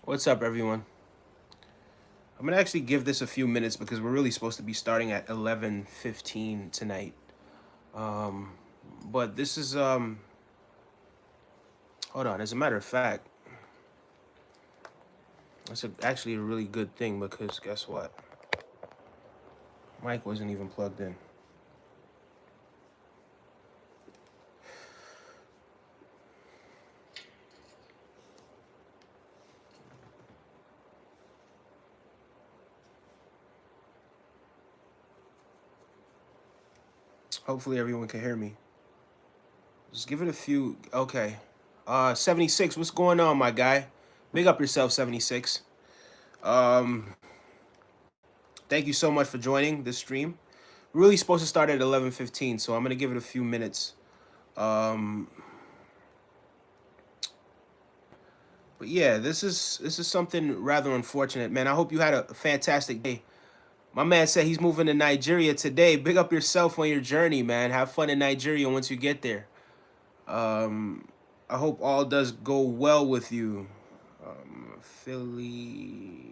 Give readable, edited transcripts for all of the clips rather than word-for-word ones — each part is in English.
What's up, everyone? I'm gonna actually give this a few minutes because we're really supposed to be starting at 11:15 tonight. Um, but this is hold on. As a matter of fact, actually a really good thing because guess what? Mike wasn't even plugged in. Hopefully, everyone can hear me. Just give it a few. Okay. 76. What's going on, my guy? Big up yourself, 76. Um, thank you so much for joining this stream. We're really supposed to start at 11:15, so I'm gonna give it a few minutes. Um, but yeah, this is something rather unfortunate, man. I hope you had a fantastic day. My man said he's moving to Nigeria today. Big up yourself on your journey, man. Have fun in Nigeria once you get there. Um, I hope all does go well with you. Philly.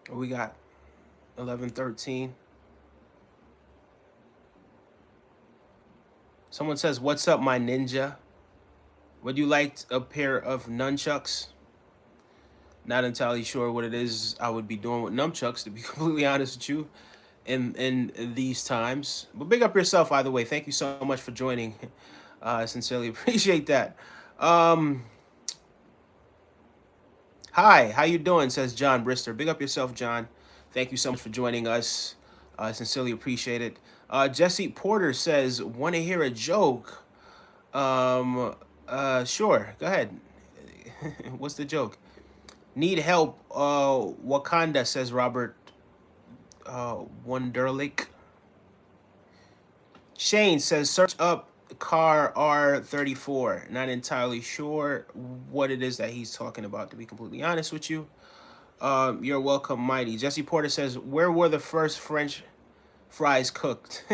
What we got? 11:13. Someone says, "What's up, my ninja? Would you like a pair of nunchucks?" Not entirely sure what it is I would be doing with nunchucks, to be completely honest with you, in these times. But big up yourself either way. Thank you so much for joining. I sincerely appreciate that. Um, Hi, how you doing? Says John Brister. Big up yourself, John. Thank you so much for joining us. I sincerely appreciate it. Jesse Porter says, "Want to hear a joke?" Um, sure. Go ahead. What's the joke? Need help? Wakanda, says Robert Wonderlick. Shane says, "Search up car R34." Not entirely sure what it is that he's talking about, to be completely honest with you. You're welcome, Mighty. Jesse Porter says, "Where were the first French fries cooked?"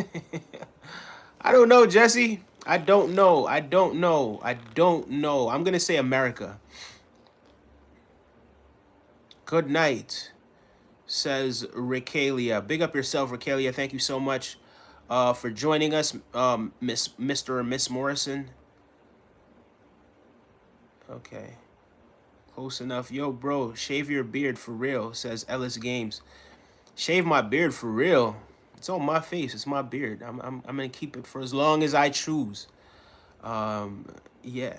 I don't know, Jesse. I don't know. I don't know. I don't know. I'm gonna say America. Good night, says Ricalia. Big up yourself, Ricalia. Thank you so much for joining us, Mr. or Miss Morrison. Okay, close enough. Yo, bro, shave your beard for real, says Ellis Games. Shave my beard for real. It's on my face. It's my beard. I'm gonna keep it for as long as I choose. Um, yeah.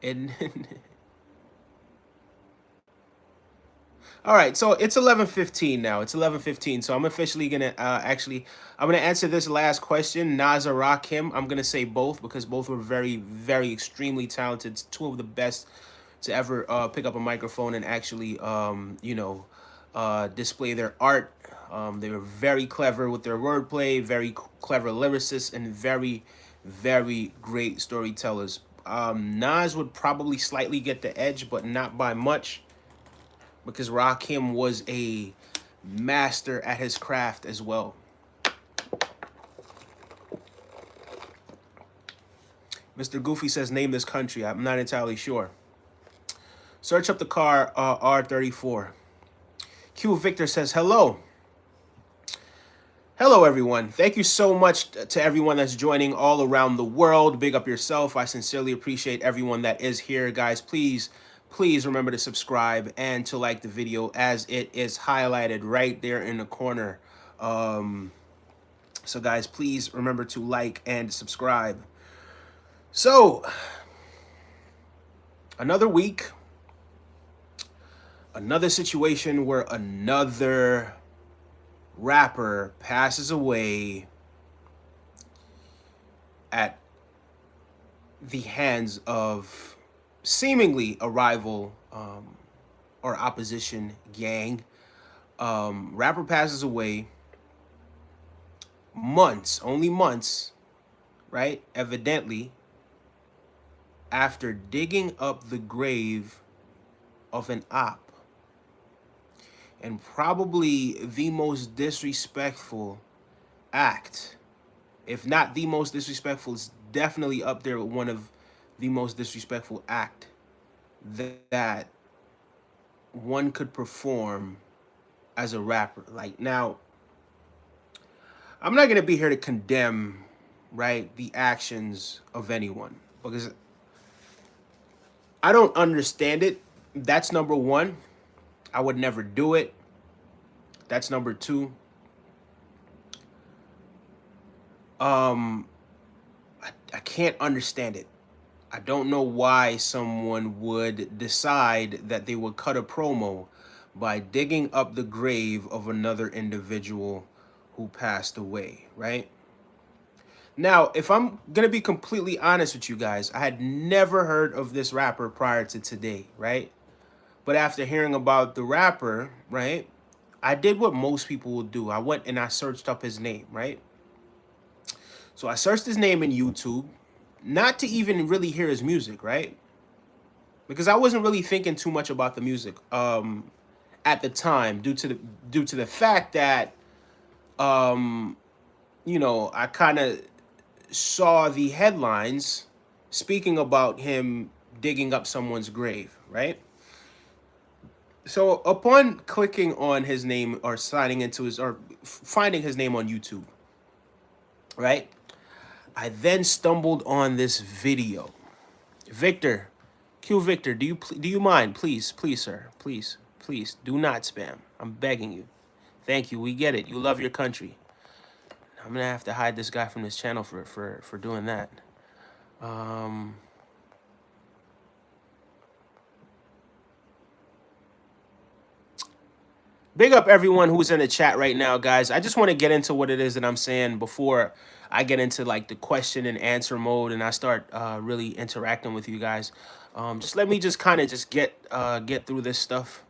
And all right, so it's 11:15 now. It's 11:15, so I'm officially gonna I'm gonna answer this last question. Naza Rakim. I'm gonna say both because both were very, very extremely talented. Two of the best to ever pick up a microphone and actually display their art. They were very clever with their wordplay, very clever lyricists, and very, very great storytellers. Nas would probably slightly get the edge, but not by much, because Rakim was a master at his craft as well. Mr. Goofy says, "Name this country." I'm not entirely sure. Search up the car R34. Q Victor says, "Hello. Hello, everyone. Thank you so much to everyone that's joining all around the world. Big up yourself. I sincerely appreciate everyone that is here. Guys, please remember to subscribe and to like the video as it is highlighted right there in the corner. So, guys, please remember to like and subscribe. So, another week, another situation where another rapper passes away at the hands of seemingly a rival or opposition gang. Rapper passes away only months, right? Evidently, after digging up the grave of an op. And probably the most disrespectful act, if not the most disrespectful, it's definitely up there with one of the most disrespectful act that one could perform as a rapper. Like, now, I'm not gonna be here to condemn, right, the actions of anyone because I don't understand it. That's number one. I would never do it. That's number two. I can't understand it. I don't know why someone would decide that they would cut a promo by digging up the grave of another individual who passed away, right? Now, if I'm gonna be completely honest with you guys, I had never heard of this rapper prior to today, right? But after hearing about the rapper, right, I did what most people will do. I went and I searched up his name, right? So I searched his name in YouTube, not to even really hear his music, right? Because I wasn't really thinking too much about the music at the time, due to the fact that I kind of saw the headlines speaking about him digging up someone's grave, right? So upon clicking on his name or signing into his or finding his name on YouTube, right? I then stumbled on this video. Victor, Q Victor, do you mind? Please, sir, please, do not spam. I'm begging you. Thank you. We get it. You love your country. I'm gonna have to hide this guy from this channel for doing that. Big up everyone who's in the chat right now, guys. I just want to get into what it is that I'm saying before I get into like the question and answer mode and I start really interacting with you guys. Just let me just kind of just get through this stuff.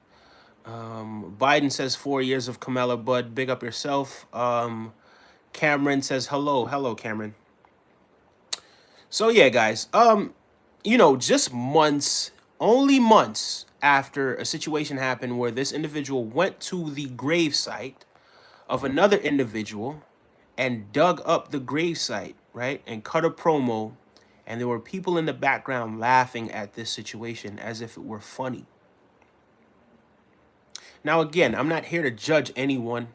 Biden says 4 years of Kamala Bud. Big up yourself. Cameron says hello, Cameron. So yeah, guys. Just only months after a situation happened where this individual went to the grave site of another individual and dug up the grave site, right? And cut a promo. And there were people in the background laughing at this situation as if it were funny. Now, again, I'm not here to judge anyone,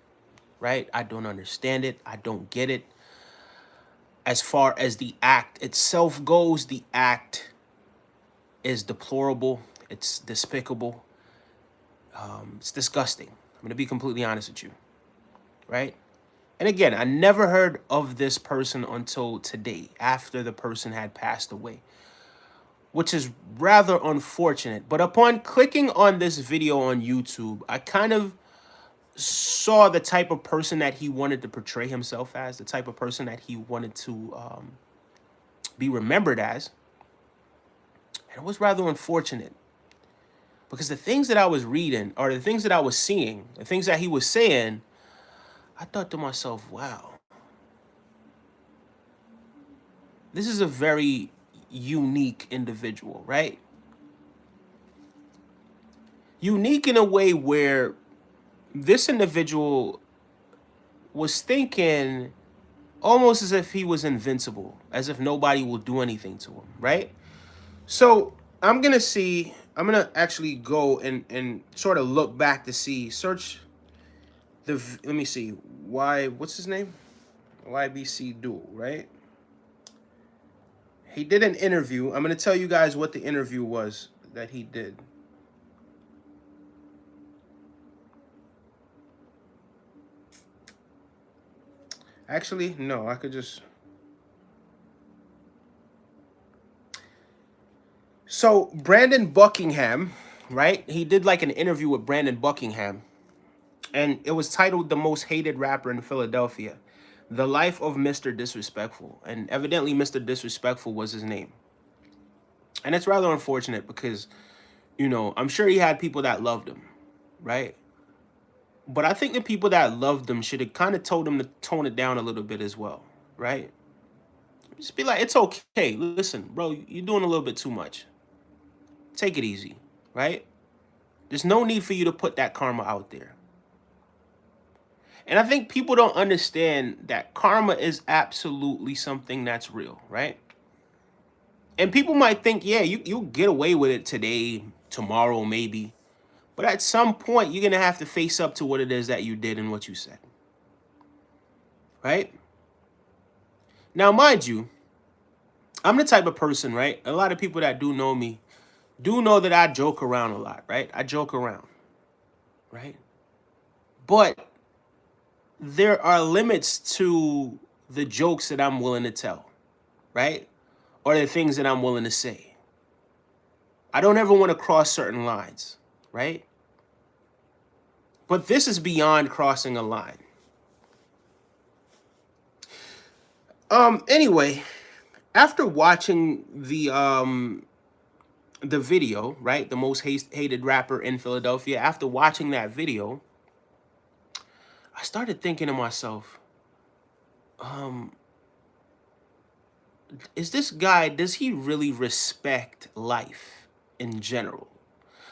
right? I don't understand it. I don't get it. As far as the act itself goes, the act is deplorable. It's despicable. It's disgusting. I'm going to be completely honest with you, right? And again, I never heard of this person until today, after the person had passed away, which is rather unfortunate. But upon clicking on this video on YouTube, I kind of saw the type of person that he wanted to portray himself as, the type of person that he wanted to be remembered as. And it was rather unfortunate because the things that I was reading or the things that I was seeing, the things that he was saying, I thought to myself, wow, this is a very unique individual, right? Unique in a way where this individual was thinking almost as if he was invincible, as if nobody will do anything to him, right? So I'm going to actually go and sort of look back to see, search let me see. What's his name? YBC Duel, right? He did an interview. I'm going to tell you guys what the interview was that he did. Actually, no, I could just... So, Brandon Buckingham, right? He did like an interview with Brandon Buckingham, and it was titled "The Most Hated Rapper in Philadelphia: The Life of Mr. Disrespectful." And evidently, Mr. Disrespectful was his name. And it's rather unfortunate because, I'm sure he had people that loved him, right? But I think the people that loved him should have kind of told him to tone it down a little bit as well, right? Just be like, it's okay. Listen, bro, you're doing a little bit too much. Take it easy, right? There's no need for you to put that karma out there. And I think people don't understand that karma is absolutely something that's real, right? And people might think, yeah, you'll get away with it today, tomorrow, maybe. But at some point, you're going to have to face up to what it is that you did and what you said, right? Now, mind you, I'm the type of person, right? A lot of people that do know me do know that I joke around a lot, right? I joke around, right? But there are limits to the jokes that I'm willing to tell, right? Or the things that I'm willing to say. I don't ever want to cross certain lines, right? But this is beyond crossing a line. Anyway, after watching the video, right? The most hated rapper in Philadelphia. After watching that video, I started thinking to myself, is this guy, does he really respect life in general?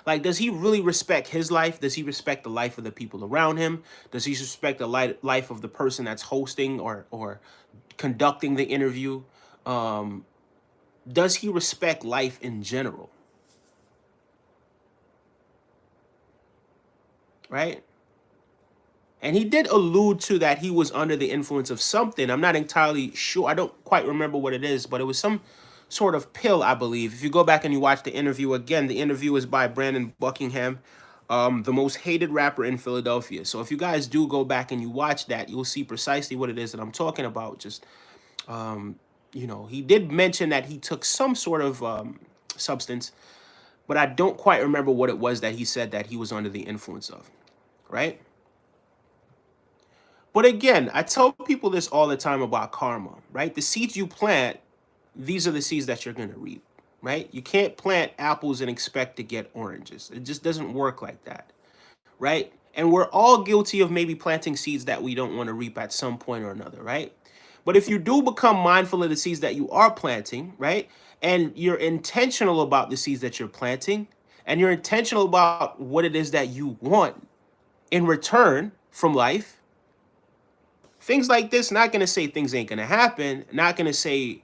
Like, does he really respect his life? Does he respect the life of the people around him? Does he respect the life of the person that's hosting or conducting the interview? Does he respect life in general? Right? And he did allude to that he was under the influence of something. I'm not entirely sure. I don't quite remember what it is, but it was some sort of pill, I believe. If you go back and you watch the interview again, the interview is by Brandon Buckingham, the most hated rapper in Philadelphia. So if you guys do go back and you watch that, you'll see precisely what it is that I'm talking about. Just, he did mention that he took some sort of substance, but I don't quite remember what it was that he said that he was under the influence of, right? But again, I tell people this all the time about karma, right? The seeds you plant, these are the seeds that you're going to reap, right? You can't plant apples and expect to get oranges. It just doesn't work like that, right? And we're all guilty of maybe planting seeds that we don't want to reap at some point or another, right? But if you do become mindful of the seeds that you are planting, right? And you're intentional about the seeds that you're planting, and you're intentional about what it is that you want in return from life, things like this, not going to say things ain't going to happen. Not going to say,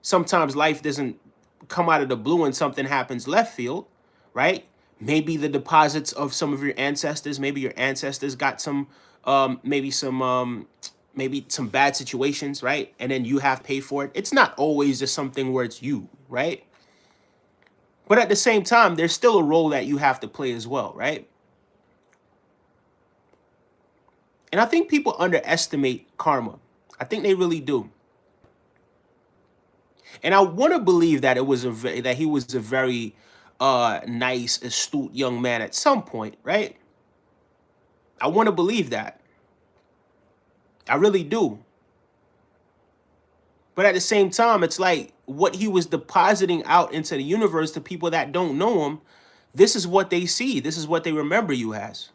sometimes life doesn't come out of the blue and something happens left field, right? Maybe the deposits of some of your ancestors, maybe your ancestors got some, maybe some bad situations, right? And then you have to pay for it. It's not always just something where it's you, right? But at the same time, there's still a role that you have to play as well, right? And I think people underestimate karma. I think they really do. And I want to believe that that he was a very nice, astute young man at some point, right? I want to believe that. I really do. But at the same time, it's like what he was depositing out into the universe to people that don't know him. This is what they see. This is what they remember you as.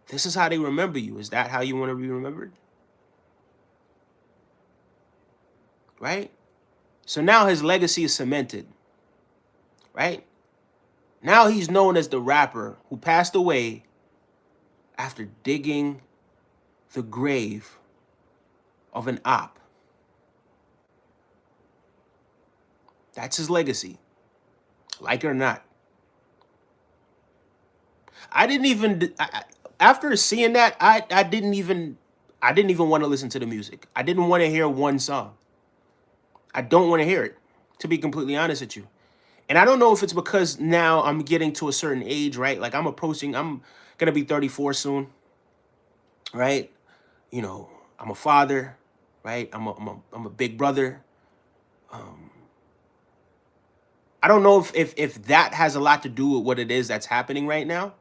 This is how they remember you. Is that how you want to be remembered? Right? So now his legacy is cemented. Right? Now he's known as the rapper who passed away after digging the grave of an op. That's his legacy, like it or not. I didn't even after seeing that, I didn't even want to listen to the music. I didn't want to hear one song. I don't want to hear it, to be completely honest with you. And I don't know if it's because now I'm getting to a certain age, right? Like I'm gonna be 34 soon, right? You know, I'm a father, right? I'm a big brother. Um, I don't know if that has a lot to do with what it is that's happening right now.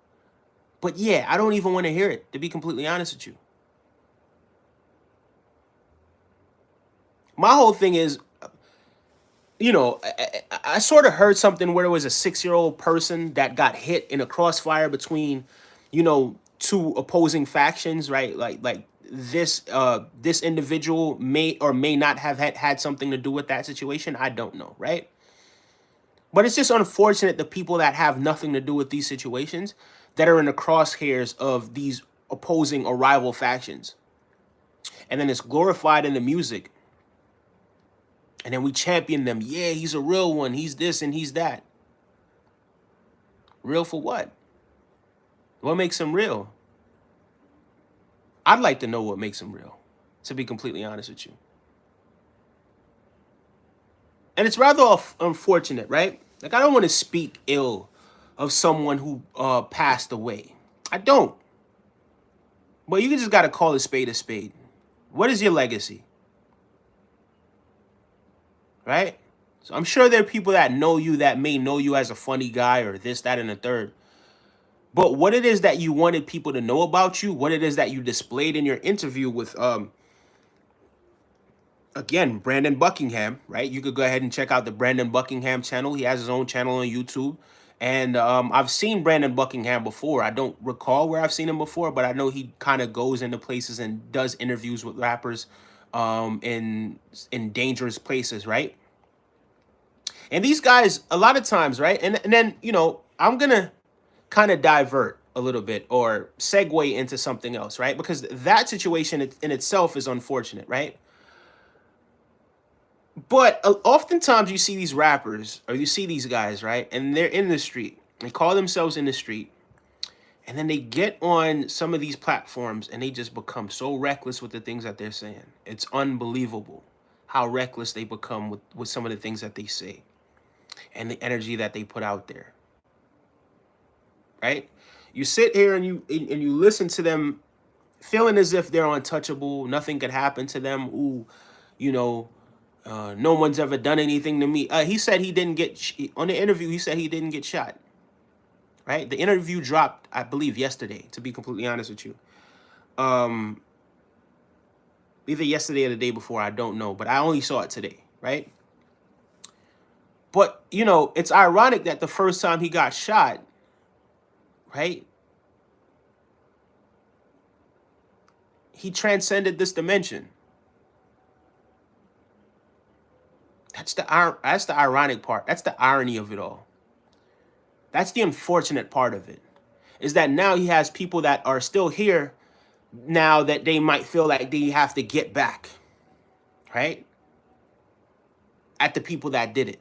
But yeah, I don't even want to hear it, to be completely honest with you. My whole thing is, I sort of heard something where it was a 6-year-old person that got hit in a crossfire between, two opposing factions, right? Like this individual may or may not have had something to do with that situation. I don't know, right? But it's just unfortunate the people that have nothing to do with these situations that are in the crosshairs of these opposing or rival factions. And then it's glorified in the music. And then we champion them. Yeah, he's a real one. He's this and he's that. Real for what? What makes him real? I'd like to know what makes him real, to be completely honest with you. And it's rather unfortunate, right? Like, I don't want to speak ill of someone who passed away. I don't. But you just got to call a spade a spade. What is your legacy? Right? So I'm sure there are people that know you that may know you as a funny guy or this, that, and the third. But what it is that you wanted people to know about you, what it is that you displayed in your interview with, again, Brandon Buckingham, right? You could go ahead and check out the Brandon Buckingham channel. He has his own channel on YouTube. And I've seen Brandon Buckingham before. I don't recall where I've seen him before, but I know he kind of goes into places and does interviews with rappers in dangerous places, right? And these guys, a lot of times, right? And then, I'm going to kind of divert a little bit or segue into something else, right? Because that situation in itself is unfortunate, right? But oftentimes you see these rappers or you see these guys, right? And they're in the street. They call themselves in the street. And then they get on some of these platforms and they just become so reckless with the things that they're saying. It's unbelievable how reckless they become with some of the things that they say and the energy that they put out there, right? You sit here and you listen to them feeling as if they're untouchable, nothing could happen to them. Ooh, you know, no one's ever done anything to me. He said he didn't on the interview. He said he didn't get shot. Right, the interview dropped, I believe, yesterday. To be completely honest with you, either yesterday or the day before, I don't know, but I only saw it today. Right, but it's ironic that the first time he got shot, right, he transcended this dimension. That's the ironic part. That's the irony of it all. That's the unfortunate part of it, is that now he has people that are still here now that they might feel like they have to get back, right, at the people that did it.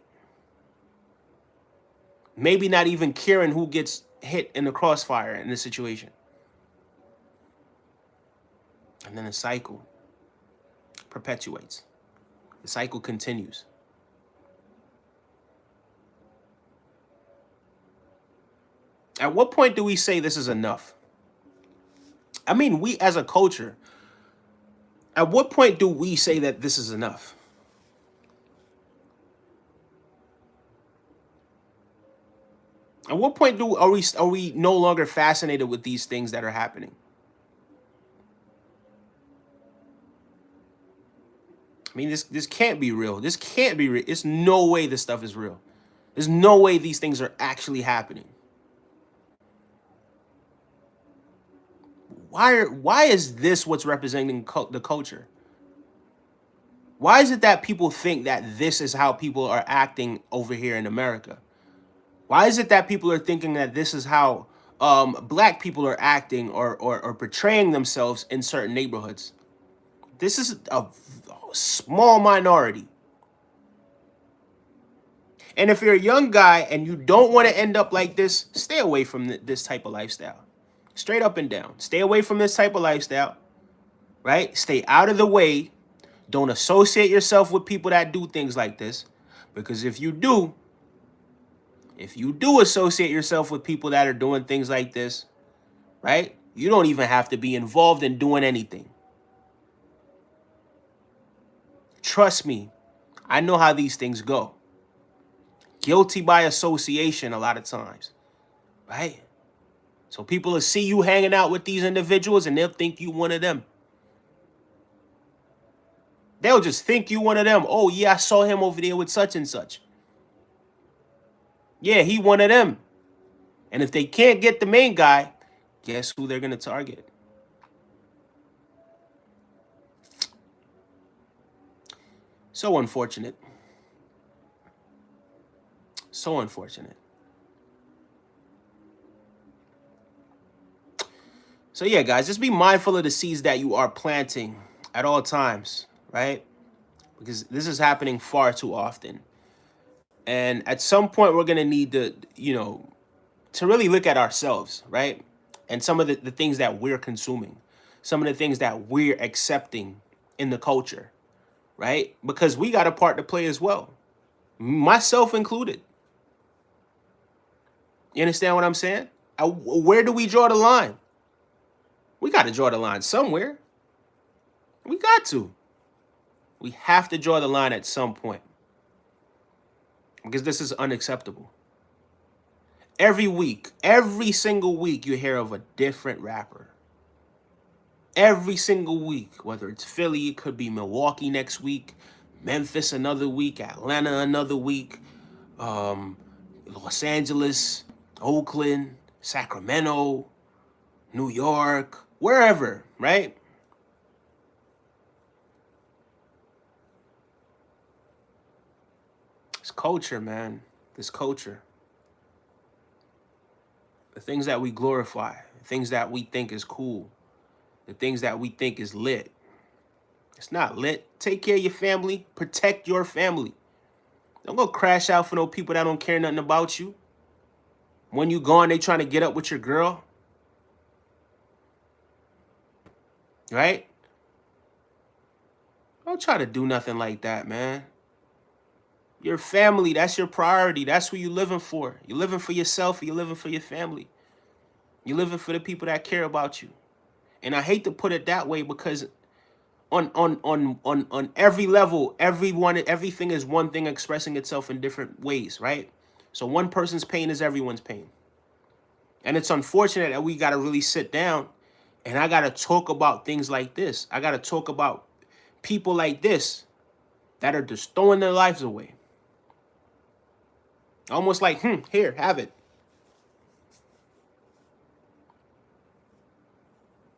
Maybe not even caring who gets hit in the crossfire in this situation. And then the cycle perpetuates. The cycle continues. At what point do we say this is enough? I mean, we as a culture, at what point do we say that this is enough? At what point are we no longer fascinated with these things that are happening? I mean, this can't be real. This can't be real. It's no way this stuff is real. There's no way these things are actually happening. Why is this what's representing the culture? Why is it that people think that this is how people are acting over here in America? Why is it that people are thinking that this is how black people are acting or portraying themselves in certain neighborhoods? This is a small minority. And if you're a young guy and you don't want to end up like this, stay away from this type of lifestyle. Straight up and down. Stay away from this type of lifestyle, right? Stay out of the way. Don't associate yourself with people that do things like this. Because if you do associate yourself with people that are doing things like this, right? You don't even have to be involved in doing anything. Trust me, I know how these things go. Guilty by association a lot of times, right? So people will see you hanging out with these individuals and they'll think you one of them. They'll just think you one of them. Oh, yeah, I saw him over there with such and such. Yeah, he one of them. And if they can't get the main guy, guess who they're going to target? So unfortunate. So unfortunate. So yeah, guys, just be mindful of the seeds that you are planting at all times, right? Because this is happening far too often. And at some point, we're going to need to, to really look at ourselves, right? And some of the things that we're consuming, some of the things that we're accepting in the culture, right? Because we got a part to play as well, myself included. You understand what I'm saying? Where do we draw the line? We got to draw the line somewhere. We got to. We have to draw the line at some point. Because this is unacceptable. Every week, every single week, you hear of a different rapper. Every single week, whether it's Philly, it could be Milwaukee next week, Memphis another week, Atlanta another week, Los Angeles, Oakland, Sacramento, New York, wherever, right? It's culture, man. This culture. The things that we glorify, the things that we think is cool, the things that we think is lit. It's not lit. Take care of your family. Protect your family. Don't go crash out for no people that don't care nothing about you. When you gone, they trying to get up with your girl. Right? Don't try to do nothing like that, man. Your family, that's your priority. That's who you living for. You're living for yourself, or you're living for your family. You're living for the people that care about you. And I hate to put it that way because on every level, everything is one thing expressing itself in different ways, right? So one person's pain is everyone's pain. And it's unfortunate that we got to really sit down and I got to talk about things like this. I got to talk about people like this that are just throwing their lives away. Almost like, here, have it.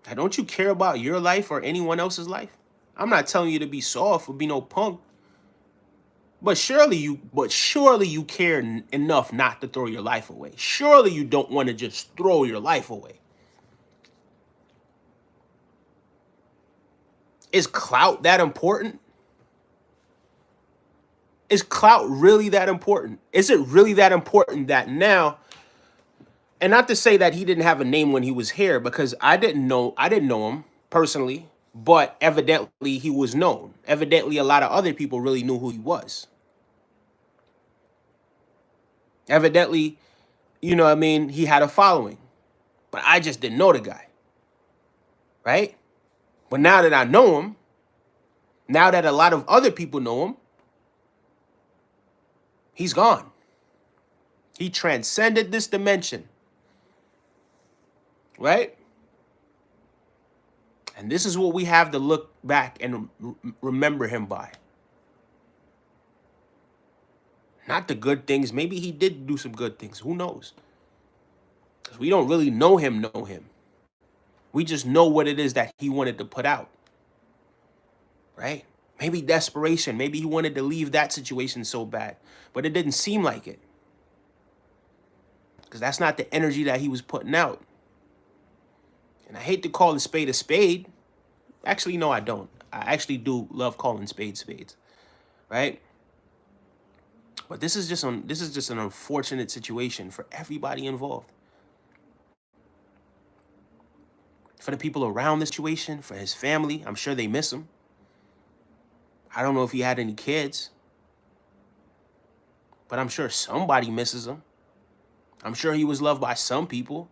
Now, don't you care about your life or anyone else's life? I'm not telling you to be soft or be no punk. But surely you care enough not to throw your life away. Surely you don't want to just throw your life away. Is clout that important? Is clout really that important? Is it really that important that now, and not to say that he didn't have a name when he was here, because I didn't know him personally, but evidently he was known. Evidently a lot of other people really knew who he was. Evidently, he had a following. But I just didn't know the guy. Right? But now that I know him, now that a lot of other people know him, he's gone. He transcended this dimension. Right? And this is what we have to look back and remember him by. Not the good things. Maybe he did do some good things. Who knows? Because we don't really know him. We just know what it is that he wanted to put out. Right? Maybe desperation. Maybe he wanted to leave that situation so bad. But it didn't seem like it. Because that's not the energy that he was putting out. And I hate to call a spade a spade. Actually, no, I don't. I actually do love calling spades spades. Right? But this is just an unfortunate situation for everybody involved. For the people around the situation, for his family, I'm sure they miss him. I don't know if he had any kids, but I'm sure somebody misses him. I'm sure he was loved by some people,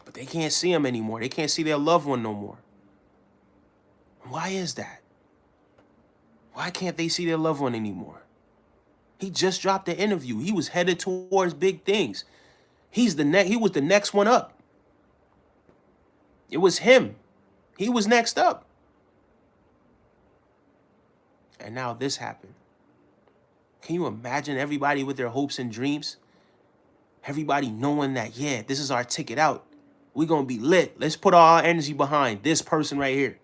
but they can't see him anymore. They can't see their loved one no more. Why is that? Why can't they see their loved one anymore? He just dropped the interview. He was headed towards big things. He was the next one up. It was him. He was next up. And now this happened. Can you imagine everybody with their hopes and dreams? Everybody knowing that, yeah, this is our ticket out. We're going to be lit. Let's put all our energy behind this person right here.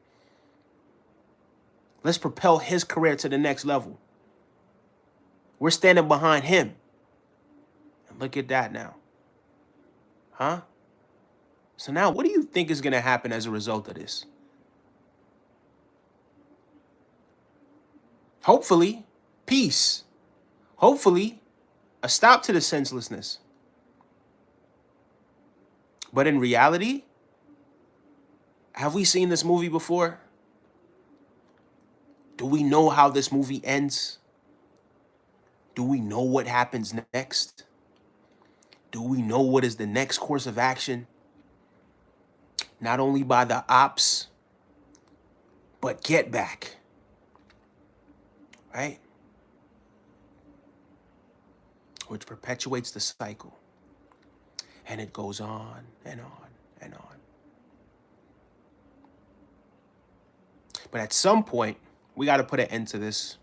Let's propel his career to the next level. We're standing behind him. And look at that now. Huh? So now what do you think is going to happen as a result of this? Hopefully, peace. Hopefully, a stop to the senselessness. But in reality, have we seen this movie before? Do we know how this movie ends? Do we know what happens next? Do we know what is the next course of action? Not only by the ops, but get back. Right? Which perpetuates the cycle. And it goes on and on and on. But at some point, we got to put an end to this.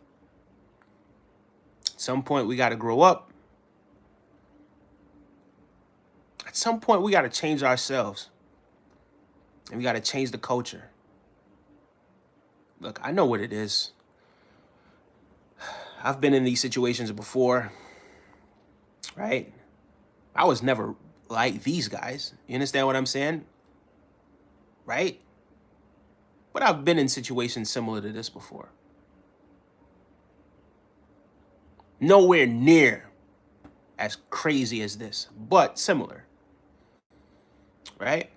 At some point, we got to grow up. At some point, we got to change ourselves. And we got to change the culture. Look, I know what it is. I've been in these situations before, right? I was never like these guys. You understand what I'm saying? Right? But I've been in situations similar to this before. Nowhere near as crazy as this, but similar. Right?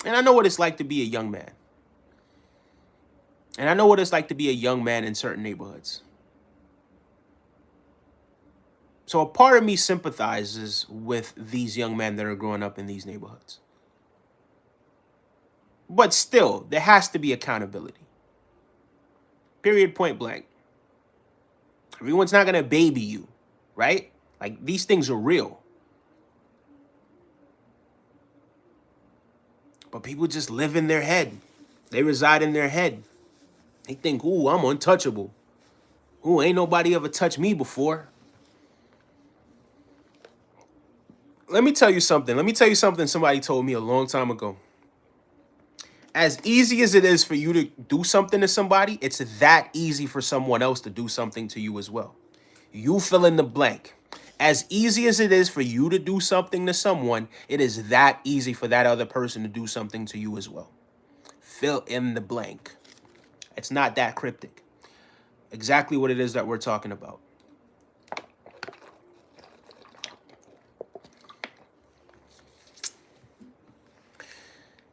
And I know what it's like to be a young man. And I know what it's like to be a young man in certain neighborhoods. So a part of me sympathizes with these young men that are growing up in these neighborhoods. But still, there has to be accountability. Period, point blank. Everyone's not going to baby you, right? Like, these things are real. But people just live in their head. They reside in their head. They think, ooh, I'm untouchable. Ooh, ain't nobody ever touched me before. Let me tell you something. Let me tell you something somebody told me a long time ago. As easy as it is for you to do something to somebody, it's that easy for someone else to do something to you as well. You fill in the blank. As easy as it is for you to do something to someone, it is that easy for that other person to do something to you as well. Fill in the blank. It's not that cryptic. Exactly what it is that we're talking about.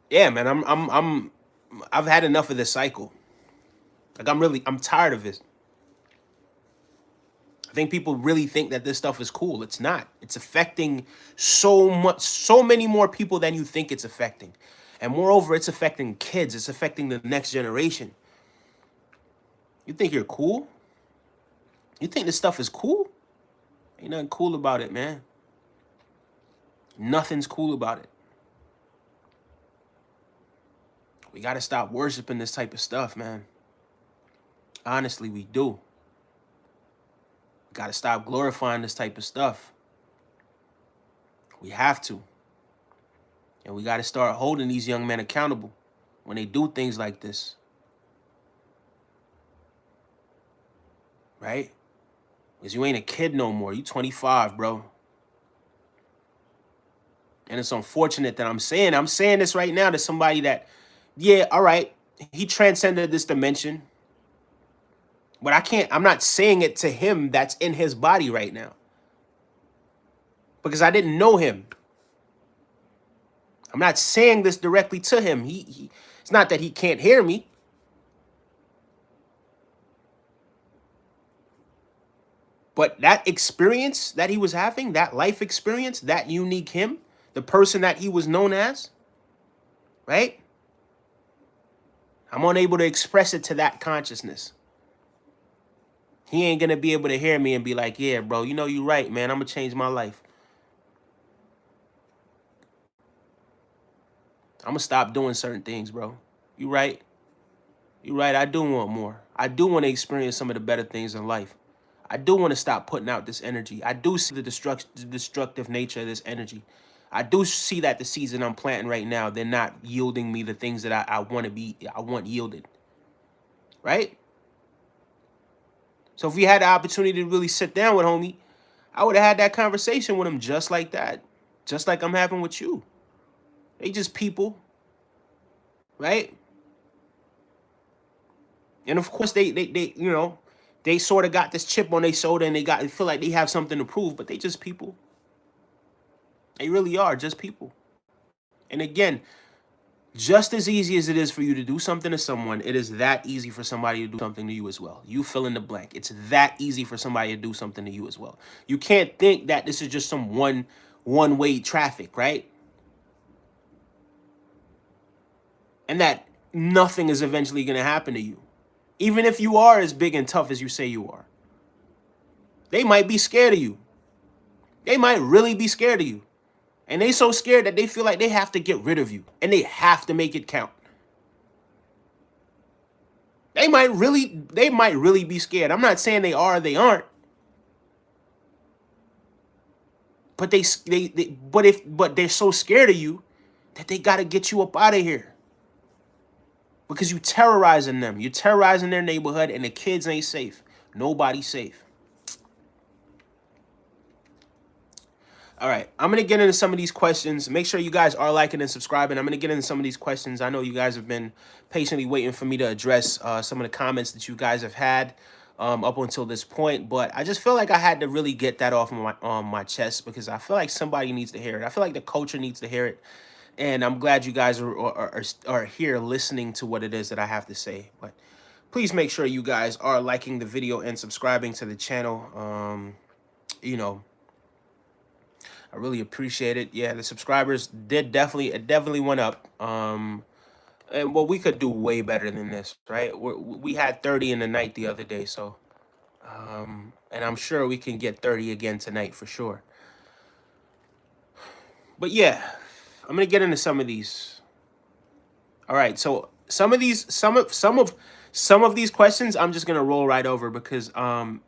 Yeah, man, I've had enough of this cycle. Like, I'm tired of it. I think people really think that this stuff is cool. It's not. It's affecting so many more people than you think it's affecting. And moreover, it's affecting kids. It's affecting the next generation. You think you're cool? You think this stuff is cool? Ain't nothing cool about it, man. Nothing's cool about it. We got to stop worshiping this type of stuff, man. Honestly, we do. We got to stop glorifying this type of stuff. We have to. And we got to start holding these young men accountable when they do things like this. Right? Because you ain't a kid no more. You 25, bro. And it's unfortunate that I'm saying this right now to somebody that, yeah, all right, he transcended this dimension. But I'm not saying it to him that's in his body right now. Because I didn't know him. I'm not saying this directly to him. It's not that he can't hear me. But that experience that he was having, that life experience, that unique him, the person that he was known as, right? I'm unable to express it to that consciousness. He ain't going to be able to hear me and be like, yeah, bro, you know you're right, man. I'm going to change my life. I'm going to stop doing certain things, bro. You right. You're right. I do want more. I do want to experience some of the better things in life. I do want to stop putting out this energy. I do see the destructive nature of this energy. I do see that the seeds that I'm planting right now, they're not yielding me the things that I want yielded. Right? So if we had the opportunity to really sit down with homie, I would have had that conversation with him just like that. Just like I'm having with you. They just people. Right? And of course they you know, they sort of got this chip on their shoulder and they feel like they have something to prove, but they just people. They really are just people. And again, just as easy as it is for you to do something to someone, it is that easy for somebody to do something to you as well. You fill in the blank. It's that easy for somebody to do something to you as well. You can't think that this is just some one-way traffic, right? And that nothing is eventually going to happen to you. Even if you are as big and tough as you say you are. They might be scared of you. They might really be scared of you. And they so scared that they feel like they have to get rid of you. And they have to make it count. They might really be scared. I'm not saying they are or they aren't. But but they're so scared of you that they got to get you up out of here. Because you terrorizing them. You're terrorizing their neighborhood and the kids ain't safe. Nobody's safe. All right, I'm going to get into some of these questions. Make sure you guys are liking and subscribing. I'm going to get into some of these questions. I know you guys have been patiently waiting for me to address some of the comments that you guys have had up until this point. But I just feel like I had to really get that off my chest because I feel like somebody needs to hear it. I feel like the culture needs to hear it. And I'm glad you guys are here listening to what it is that I have to say. But please make sure you guys are liking the video and subscribing to the channel. You know, I really appreciate it. Yeah, the subscribers definitely went up. And well, we could do way better than this, right? We had 30 in the night the other day, so and I'm sure we can get 30 again tonight for sure. But yeah, I'm gonna get into some of these. All right, so some of these questions I'm just gonna roll right over because I'm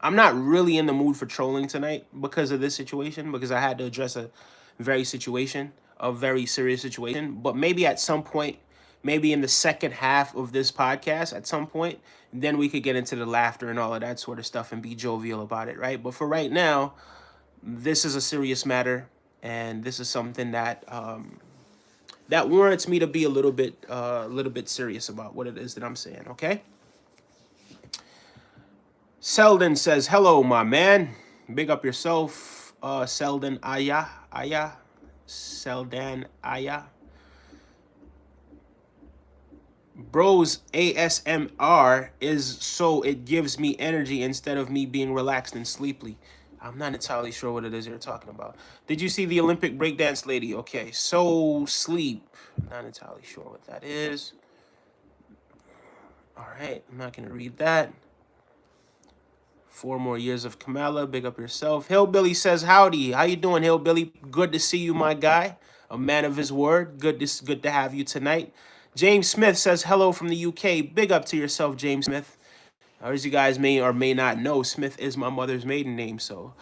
not really in the mood for trolling tonight because of this situation, because I had to address a very serious situation. But maybe at some point, maybe in the second half of this podcast, at some point, then we could get into the laughter and all of that sort of stuff and be jovial about it, right? But for right now, this is a serious matter, and this is something that that warrants me to be a little bit serious about what it is that I'm saying, okay? Selden says, hello, my man. Big up yourself. Selden Aya. Selden Aya. Bros, ASMR is so it gives me energy instead of me being relaxed and sleepy. I'm not entirely sure what it is you're talking about. Did you see the Olympic breakdance lady? Okay, so sleep. Not entirely sure what that is. All right, I'm not going to read that. 4 more years of Kamala. Big up yourself. Hillbilly says, howdy. How you doing, Hillbilly? Good to see you, my guy. A man of his word. Good to have you tonight. James Smith says, hello from the UK. Big up to yourself, James Smith. As you guys may or may not know, Smith is my mother's maiden name. So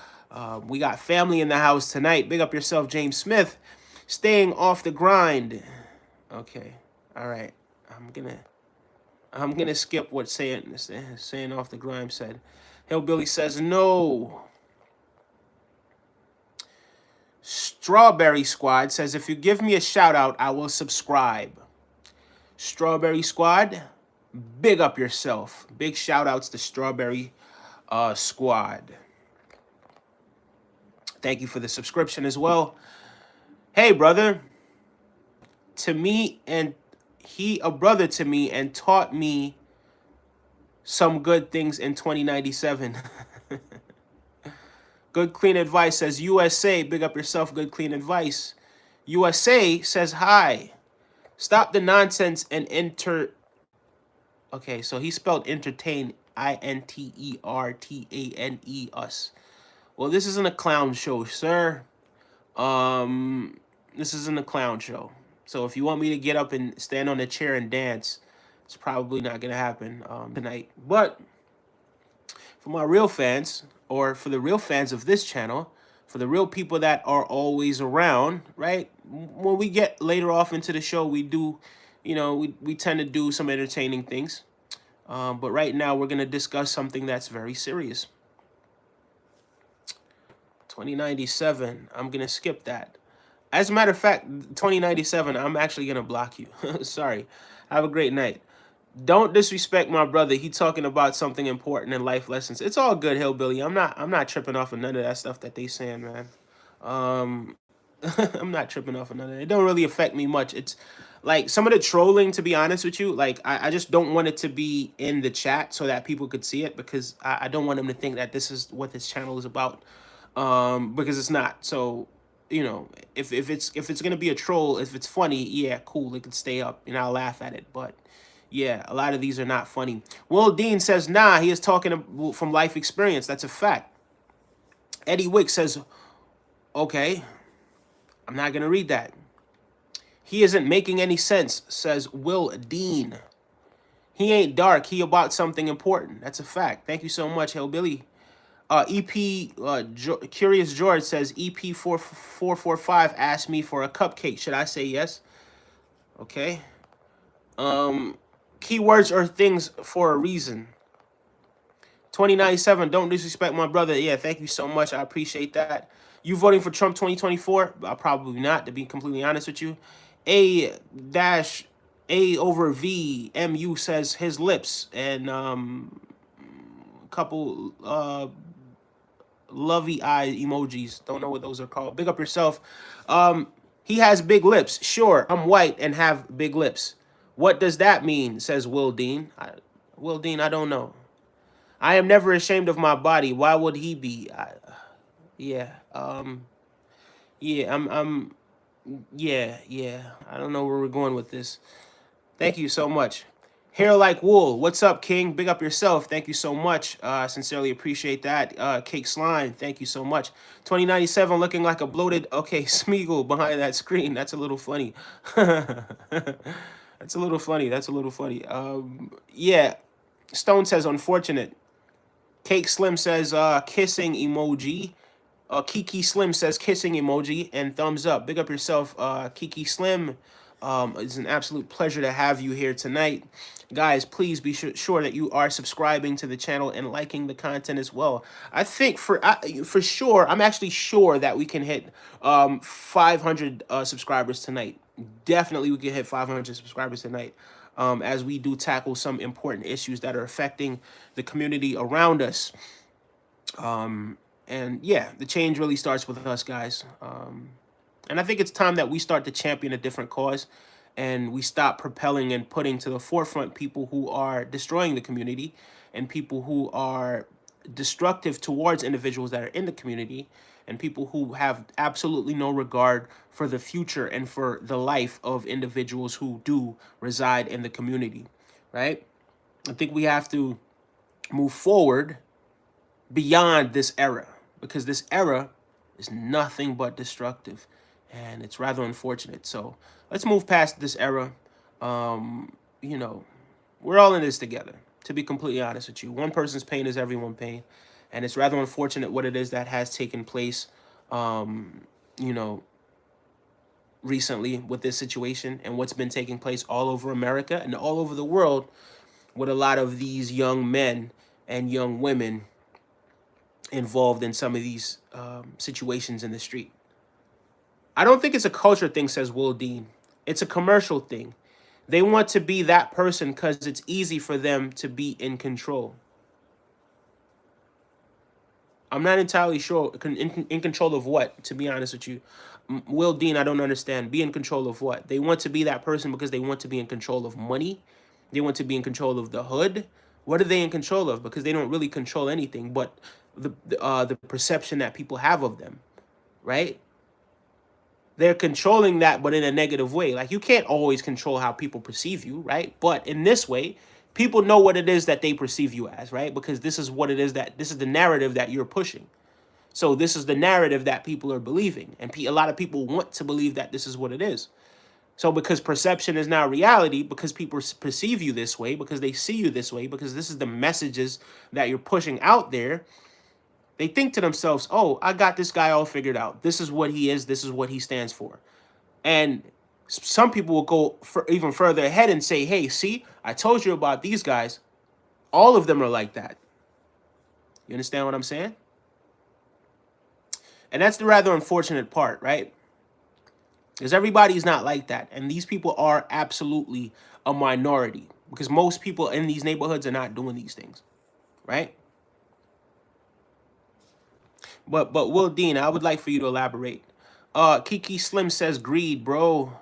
we got family in the house tonight. Big up yourself, James Smith. Staying off the grind. Okay. All right. I'm gonna skip what saying off the grind said. Hillbilly says no. Strawberry Squad says, if you give me a shout out, I will subscribe. Strawberry Squad, Big up yourself. Big shout outs to Strawberry Squad. Thank you for the subscription as well. Hey, brother. To me, and he a brother to me and taught me some good things in 2097. Good clean advice says USA. Big up yourself. Good clean advice. USA says hi. Stop the nonsense and enter. Okay, so he spelled entertain INTERTANE us. Well, this isn't a clown show, sir. This isn't a clown show. So if you want me to get up and stand on a chair and dance, it's probably not gonna happen tonight. But for my real fans, or for the real fans of this channel, for the real people that are always around, right? When we get later off into the show, we do, we tend to do some entertaining things. But right now, we're going to discuss something that's very serious. 2097, I'm going to skip that. As a matter of fact, 2097, I'm actually going to block you. Sorry. Have a great night. Don't disrespect my brother. He talking about something important in life lessons. It's all good, Hillbilly. I'm not tripping off of none of that stuff that they saying, man. I'm not tripping off of none of it. It don't really affect me much. It's like some of the trolling, to be honest with you, like I just don't want it to be in the chat so that people could see it, because I don't want them to think that this is what this channel is about. Because it's not. So, if it's gonna be a troll, if it's funny, yeah, cool, it can stay up and I'll laugh at it. But yeah, a lot of these are not funny. Will Dean says, nah, he is talking from life experience. That's a fact. Eddie Wick says, okay, I'm not going to read that. He isn't making any sense, says Will Dean. He ain't dark. He about something important. That's a fact. Thank you so much, Hillbilly. Curious George says, EP4445 asked me for a cupcake. Should I say yes? Okay. Keywords are things for a reason. 2097, don't disrespect my brother. Yeah, thank you so much. I appreciate that. You voting for Trump 2024? Probably not, to be completely honest with you. A/A/V/MU says his lips, and a couple lovey eye emojis. Don't know what those are called. Big up yourself. He has big lips. Sure, I'm white and have big lips. What does that mean? Says Will Dean. Will Dean, I don't know. I am never ashamed of my body. Why would he be? Yeah. Yeah. I don't know where we're going with this. Thank you so much. Hair like wool. What's up, King? Big up yourself. Thank you so much. Sincerely appreciate that. Cake Slime. Thank you so much. 2097 looking like a bloated, okay, Smeagol behind that screen. That's a little funny. That's a little funny. Yeah. Stone says unfortunate. Cake Slim says kissing emoji. Kiki Slim says kissing emoji and thumbs up. Big up yourself, Kiki Slim. It's an absolute pleasure to have you here tonight. Guys, please be sure that you are subscribing to the channel and liking the content as well. I think for sure, I'm actually sure that we can hit 500 subscribers tonight. Definitely we can hit 500 subscribers tonight. As we do tackle some important issues that are affecting the community around us. And yeah, the change really starts with us, guys. And I think it's time that we start to champion a different cause, and we stop propelling and putting to the forefront people who are destroying the community and people who are destructive towards individuals that are in the community, and people who have absolutely no regard for the future and for the life of individuals who do reside in the community, right? I think we have to move forward beyond this era, because this era is nothing but destructive, and it's rather unfortunate. So let's move past this era. We're all in this together, to be completely honest with you. One person's pain is everyone's pain, and it's rather unfortunate what it is that has taken place, recently with this situation, and what's been taking place all over America and all over the world with a lot of these young men and young women involved in some of these situations in the street. I don't think it's a culture thing, says Will Dean. It's a commercial thing. They want to be that person because it's easy for them to be in control. I'm not entirely sure. In control of what, to be honest with you? Will Dean, I don't understand. Be in control of what? They want to be that person because they want to be in control of money. They want to be in control of the hood. What are they in control of? Because they don't really control anything but the perception that people have of them, right? They're controlling that, but in a negative way. Like, you can't always control how people perceive you, right? But in this way, people know what it is that they perceive you as, right? Because this is what it is this is the narrative that you're pushing. So this is the narrative that people are believing. And a lot of people want to believe that this is what it is. So because perception is now reality, because people perceive you this way, because they see you this way, because this is the messages that you're pushing out there, they think to themselves, oh, I got this guy all figured out. This is what he is. This is what he stands for. And some people will go even further ahead and say, hey, see, I told you about these guys. All of them are like that. You understand what I'm saying? And that's the rather unfortunate part, right? Because everybody's not like that. And these people are absolutely a minority. Because most people in these neighborhoods are not doing these things, right? But Will Dean, I would like for you to elaborate. Kiki Slim says greed, bro.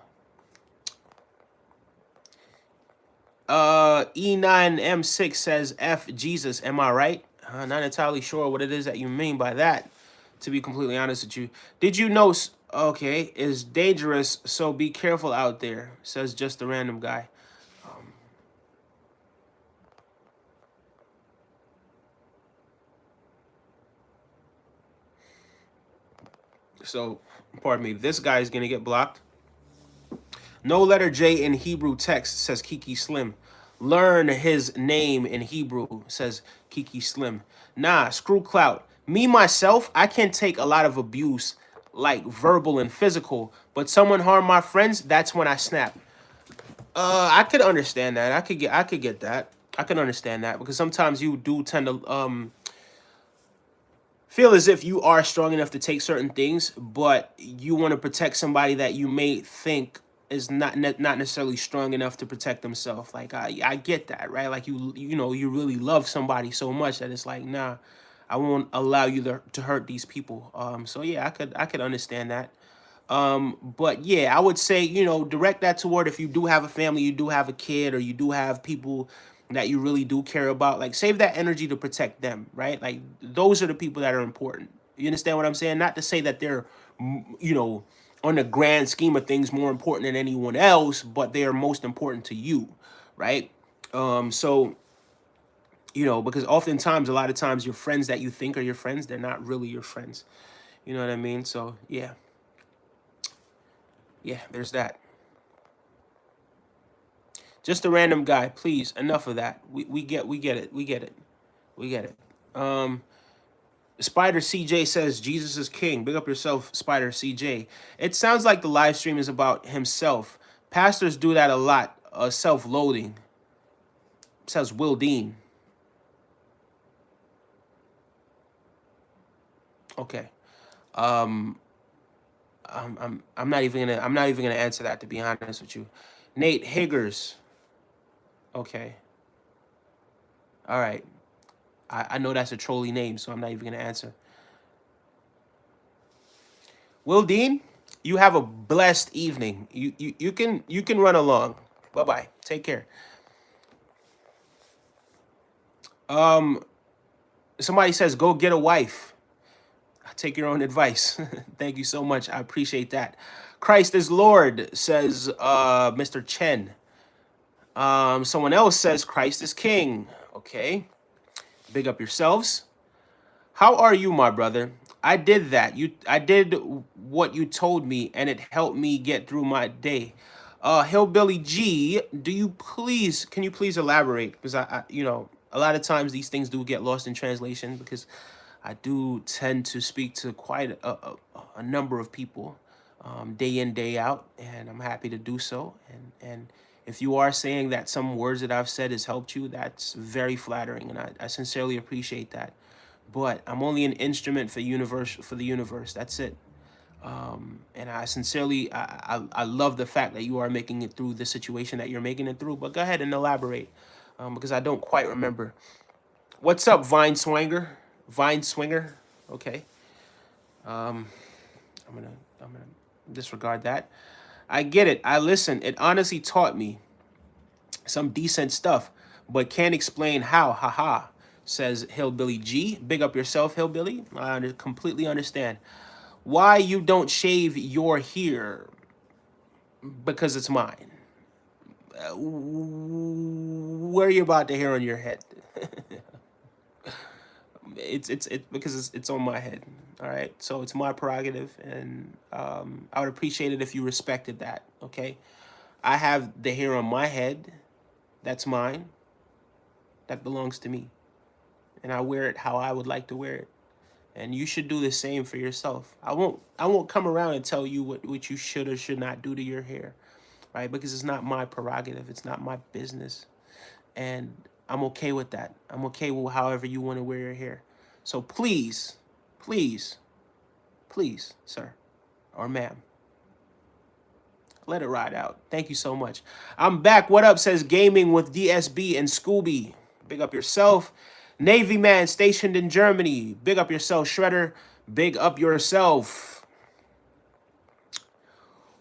E9M6 says F Jesus. Am I right? Not entirely sure what it is that you mean by that, to be completely honest with you. Did you know, okay, is dangerous, so be careful out there, says just a random guy. So, pardon me, this guy is going to get blocked. No letter J in Hebrew text, says Kiki Slim. Learn his name in Hebrew, says Kiki Slim. Nah, screw clout. Me, myself, I can take a lot of abuse, like verbal and physical, but someone harm my friends, that's when I snap. I could understand that. I could get that. I can understand that because sometimes you do tend to feel as if you are strong enough to take certain things, but you want to protect somebody that you may think is not necessarily strong enough to protect themselves. Like I get that, right? Like you know you really love somebody so much that it's like, nah, I won't allow you to hurt these people. So yeah, I could understand that. But yeah, I would say, you know, direct that toward if you do have a family, you do have a kid, or you do have people that you really do care about, like save that energy to protect them, right? Like those are the people that are important. You understand what I'm saying? Not to say that they're, you know, on the grand scheme of things more important than anyone else, but they are most important to you, right? So, you know, because oftentimes, a lot of times your friends that you think are your friends, they're not really your friends. You know what I mean? So yeah. Yeah, there's that. Just a random guy, please. Enough of that. We get it. We get it. We get it. Spider CJ says Jesus is king. Big up yourself, Spider CJ. It sounds like the live stream is about himself. Pastors do that a lot. Self-loathing. Says Will Dean. Okay. I'm not even gonna answer that, to be honest with you. Nate Higgers. Okay. All right. I know that's a trolly name, so I'm not even gonna answer. Will Dean, you have a blessed evening. You can run along. Bye bye. Take care. Somebody says go get a wife. Take your own advice. Thank you so much. I appreciate that. Christ is Lord, says Mr. Chen. Someone else says Christ is King. Okay. Big up yourselves. How are you, my brother? I did that. I did what you told me, and it helped me get through my day. Hillbilly G, can you please elaborate? Because you know, a lot of times these things do get lost in translation because I do tend to speak to quite a number of people day in, day out, and I'm happy to do so. And if you are saying that some words that I've said has helped you, that's very flattering, and I sincerely appreciate that. But I'm only an instrument for the universe. That's it. And I sincerely, I love the fact that you are making it through the situation that you're making it through. But go ahead and elaborate, because I don't quite remember. What's up, Vine Swinger? Vine Swinger. Okay. Um, I'm gonna disregard that. I get it. I listen. It honestly taught me some decent stuff, but can't explain how. Haha, says Hillbilly G. Big up yourself, Hillbilly. I completely understand. Why you don't shave your hair? Because it's mine. Where are you about to hair on your head? It's because it's on my head. All right, so it's my prerogative, and I would appreciate it if you respected that. Okay, I have the hair on my head. That's mine. That belongs to me, and I wear it how I would like to wear it. And you should do the same for yourself. I won't come around and tell you what you should or should not do to your hair, right? Because it's not my prerogative. It's not my business. And I'm okay with that. I'm okay with however you want to wear your hair. So please, please, please, sir or ma'am, let it ride out. Thank you so much. I'm back. What up, says Gaming with DSB and Scooby. Big up yourself. Navy man stationed in Germany. Big up yourself, Shredder. Big up yourself.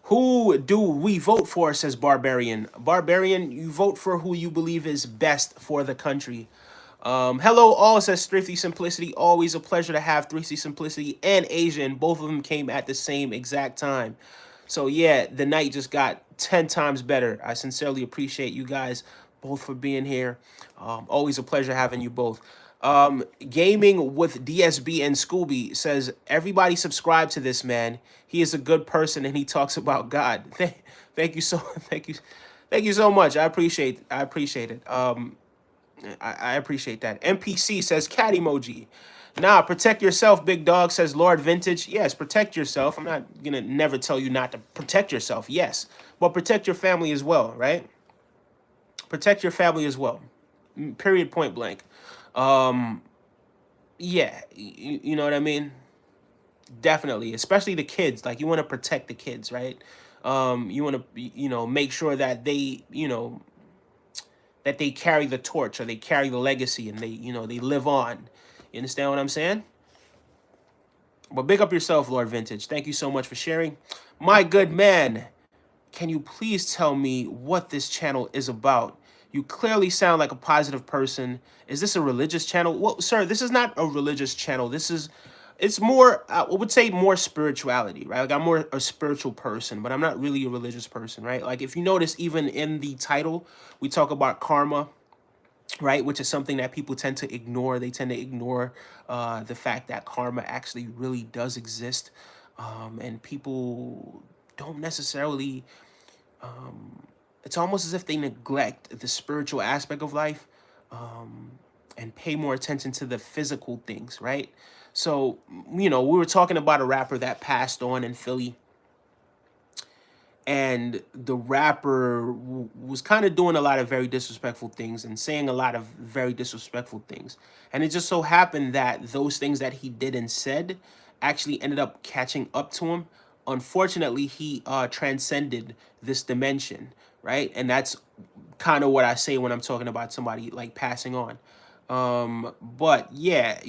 Who do we vote for, says Barbarian. Barbarian, you vote for who you believe is best for the country. Hello all, says Thrifty Simplicity. Always a pleasure to have Thrifty Simplicity and Asia, and both of them came at the same exact time. So yeah, the night just got 10 times better. I sincerely appreciate you guys both for being here. Always a pleasure having you both. Gaming with DSB and Scooby says, everybody subscribe to this man. He is a good person and he talks about God. Thank you so thank you so much. I appreciate it. I appreciate that. MPC says cat emoji. Nah, protect yourself, big dog, says Lord Vintage. Yes, protect yourself. I'm not gonna never tell you not to protect yourself. Yes, but protect your family as well, right? Protect your family as well. Period, point blank. Yeah, you know what I mean? Definitely, especially the kids. Like, you want to protect the kids, right? You want to, make sure that they carry the torch, or they carry the legacy, and they live on. You understand what I'm saying? But big up yourself, Lord Vintage. Thank you so much for sharing. My good man, can you please tell me what this channel is about? You clearly sound like a positive person. Is this a religious channel? Well, sir, this is not a religious channel. It's more, I would say more spirituality, right? Like, I'm more a spiritual person, but I'm not really a religious person, right? Like, if you notice, even in the title, we talk about karma, right? Which is something that people tend to ignore. They tend to ignore the fact that karma actually really does exist. And people don't necessarily, it's almost as if they neglect the spiritual aspect of life, and pay more attention to the physical things, right? So, we were talking about a rapper that passed on in Philly, and the rapper was kind of doing a lot of very disrespectful things and saying a lot of very disrespectful things. And it just so happened that those things that he did and said actually ended up catching up to him. Unfortunately, he transcended this dimension, right? And that's kind of what I say when I'm talking about somebody like passing on. But yeah,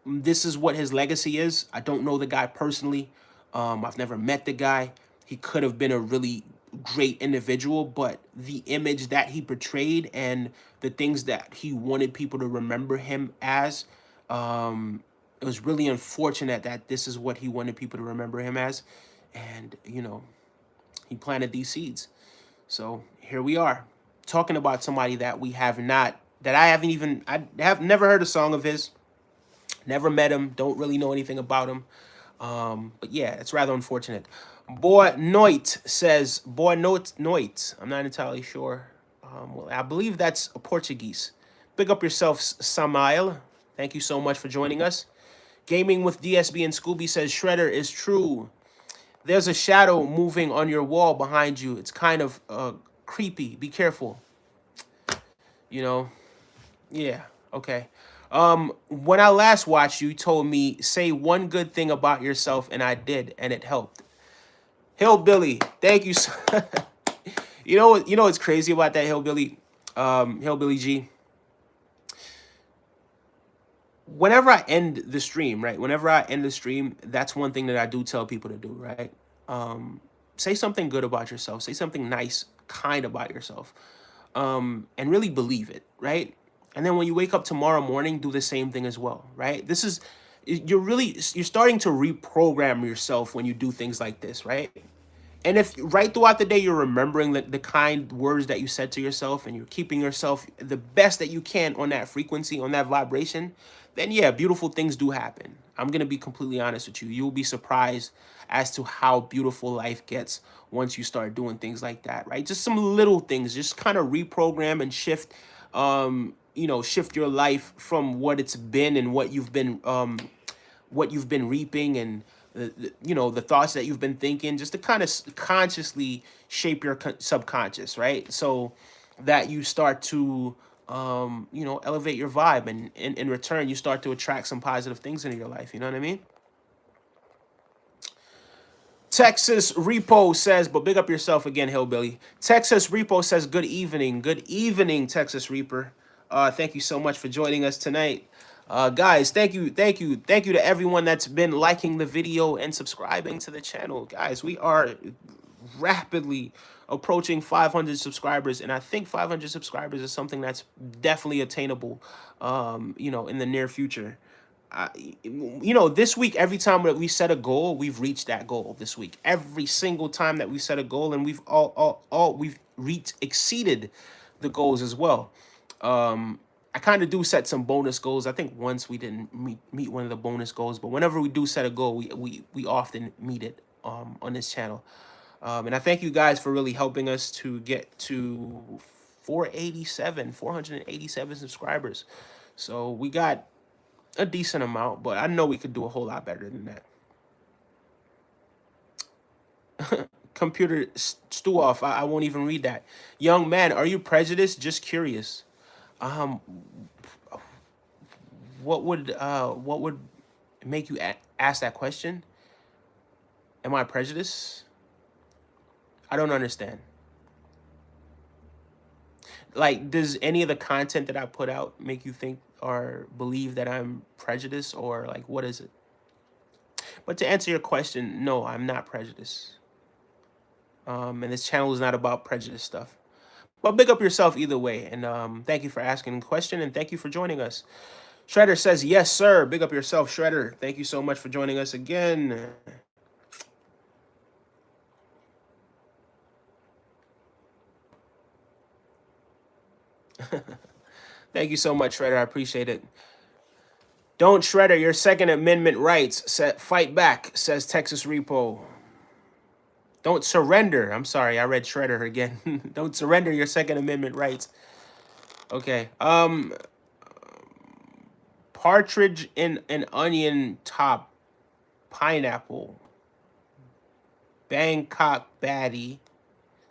this is what his legacy is. I don't know the guy personally. I've never met the guy. He could have been a really great individual, but the image that he portrayed and the things that he wanted people to remember him as, it was really unfortunate that this is what he wanted people to remember him as. And, he planted these seeds. So here we are, talking about somebody that I have never heard a song of his, never met him, don't really know anything about him. But yeah, it's rather unfortunate. Boy Noit says, Boy Noit. I'm not entirely sure. Well, I believe that's a Portuguese. Big up yourself, Samael. Thank you so much for joining us. Gaming with DSB and Scooby says, Shredder is true. There's a shadow moving on your wall behind you. It's kind of creepy. Be careful. Yeah. Okay. When I last watched you, told me say one good thing about yourself, and I did, and it helped. Hillbilly, thank you. You know what's crazy about that, Hillbilly, Hillbilly G. Whenever I end the stream, right? Whenever I end the stream, that's one thing that I do tell people to do, right? Say something good about yourself. Say something nice, kind about yourself, and really believe it, right? And then when you wake up tomorrow morning, do the same thing as well, right? You're starting to reprogram yourself when you do things like this, right? And if right throughout the day you're remembering the kind words that you said to yourself and you're keeping yourself the best that you can on that frequency, on that vibration, then yeah, beautiful things do happen. I'm going to be completely honest with you. You'll be surprised as to how beautiful life gets once you start doing things like that, right? Just some little things, just kind of reprogram and shift, shift your life from what it's been and what you've been reaping and the thoughts that you've been thinking, just to kind of consciously shape your subconscious, right? So that you start to elevate your vibe, and in return you start to attract some positive things into your life. You know what I mean? Texas Repo says, but big up yourself again, Hillbilly. Texas Repo says, good evening. Good evening, Texas Reaper. Thank you so much for joining us tonight. Guys, thank you to everyone that's been liking the video and subscribing to the channel. Guys, we are rapidly approaching 500 subscribers, and I think 500 subscribers is something that's definitely attainable, in the near future. This week, every time that we set a goal, we've reached that goal this week. Every single time that we set a goal, and we've we've exceeded the goals as well. I kind of do set some bonus goals. I think once we didn't meet one of the bonus goals, but whenever we do set a goal, we often meet it on this channel. And I thank you guys for really helping us to get to 487 subscribers. So we got a decent amount, but I know we could do a whole lot better than that. Computer stew off. I won't even read that. Young man, are you prejudiced? Just curious. Um, what would make you ask that question? Am I prejudiced? I don't understand. Like, does any of the content that I put out make you think or believe that I'm prejudiced, or like, what is it? But to answer your question, no, I'm not prejudiced. And this channel is not about prejudice stuff. But big up yourself either way. And thank you for asking the question, and thank you for joining us. Shredder says, yes, sir. Big up yourself, Shredder. Thank you so much for joining us again. Thank you so much, Shredder. I appreciate it. Don't Shredder your Second Amendment rights. Fight back, says Texas Repo. Don't surrender. I'm sorry, I read Shredder again. Don't surrender your Second Amendment rights. Okay. Partridge in an onion top. Pineapple. Bangkok baddie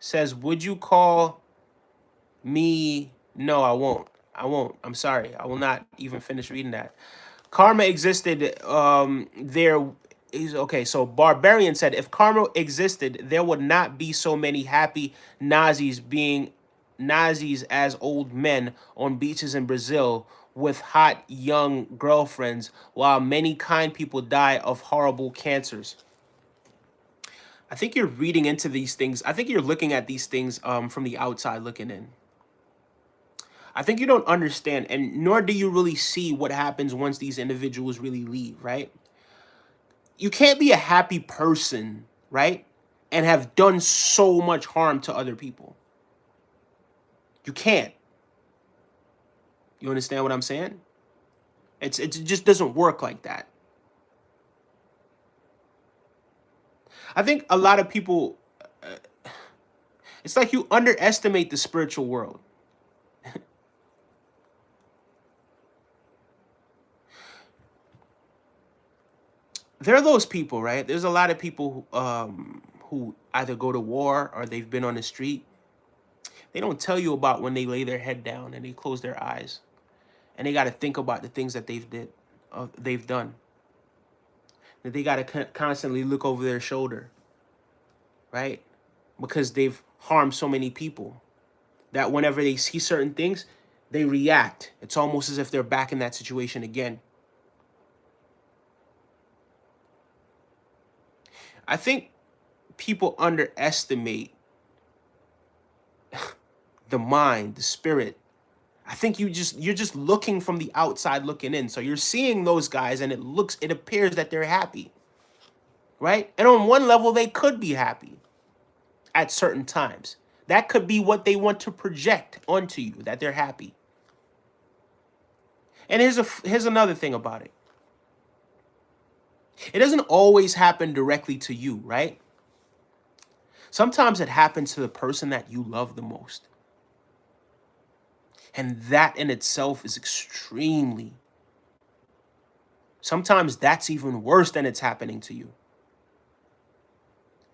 says, would you call me? No, I won't. I won't. I'm sorry. I will not even finish reading that. Karma existed. There is okay. So Barbarian said, if karma existed, there would not be so many happy Nazis being Nazis as old men on beaches in Brazil with hot young girlfriends, while many kind people die of horrible cancers. I think you're reading into these things. I think you're looking at these things from the outside looking in. I think you don't understand, and nor do you really see what happens once these individuals really leave, right? You can't be a happy person, right, and have done so much harm to other people. You can't. You understand what I'm saying? It just doesn't work like that. I think a lot of people, it's like you underestimate the spiritual world. There are those people, right? There's a lot of people who either go to war or they've been on the street. They don't tell you about when they lay their head down and they close their eyes. And they got to think about the things that they've done. That they got to constantly look over their shoulder, right? Because they've harmed so many people that whenever they see certain things, they react. It's almost as if they're back in that situation again. I think people underestimate the mind, the spirit. I think you're just looking from the outside looking in. So you're seeing those guys and it appears that they're happy. Right? And on one level they could be happy at certain times. That could be what they want to project onto you, that they're happy. And here's another thing about it. It doesn't always happen directly to you, right? Sometimes it happens to the person that you love the most. And that in itself is extremely. Sometimes that's even worse than it's happening to you.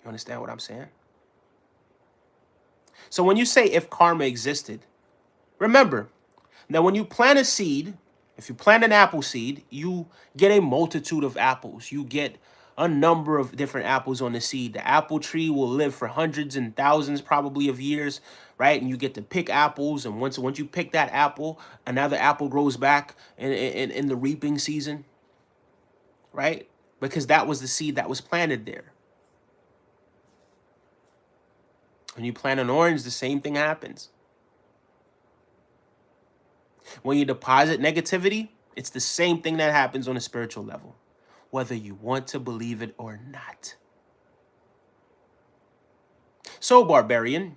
You understand what I'm saying? So when you say if karma existed, remember that when you plant a seed, if you plant an apple seed, you get a multitude of apples. You get a number of different apples on the seed. The apple tree will live for hundreds and thousands probably of years, right? And you get to pick apples. And once you pick that apple, another apple grows back in the reaping season, right? Because that was the seed that was planted there. When you plant an orange, the same thing happens. When you deposit negativity, it's the same thing that happens on a spiritual level, whether you want to believe it or not. So, Barbarian,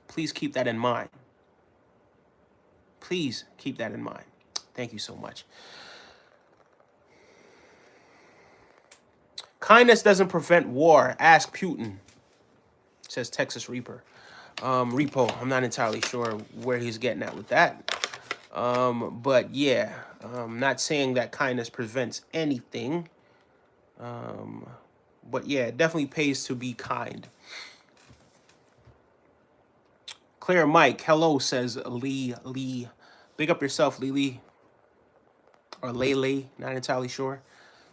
please keep that in mind. Please keep that in mind. Thank you so much. Kindness doesn't prevent war. Ask Putin, says Texas Reaper. Repo, I'm not entirely sure where he's getting at with that. But yeah, not saying that kindness prevents anything. But yeah, it definitely pays to be kind. Clear Mike, hello, says Lee. Big up yourself, Lee. Or Lele, not entirely sure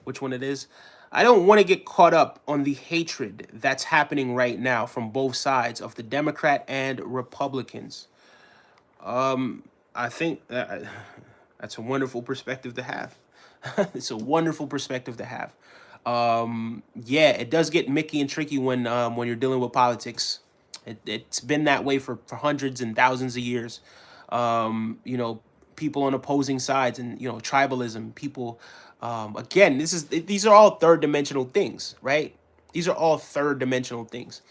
which one it is. I don't want to get caught up on the hatred that's happening right now from both sides of the Democrat and Republicans. I think that's a wonderful perspective to have. It's a wonderful perspective to have. Yeah, it does get Mickey and tricky when you're dealing with politics. It's been that way for hundreds and thousands of years. You know, people on opposing sides and, you know, tribalism, people, again, these are all third dimensional things, right? These are all third dimensional things.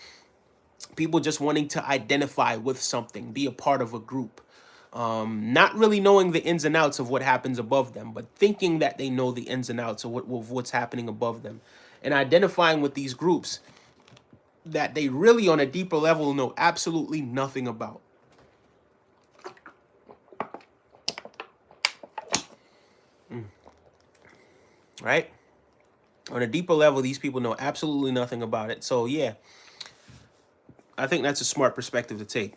People just wanting to identify with something, be a part of a group. Not really knowing the ins and outs of what happens above them, but thinking that they know the ins and outs of what's happening above them, and identifying with these groups that they really on a deeper level know absolutely nothing about. Right? On a deeper level, these people know absolutely nothing about it. So yeah, I think that's a smart perspective to take.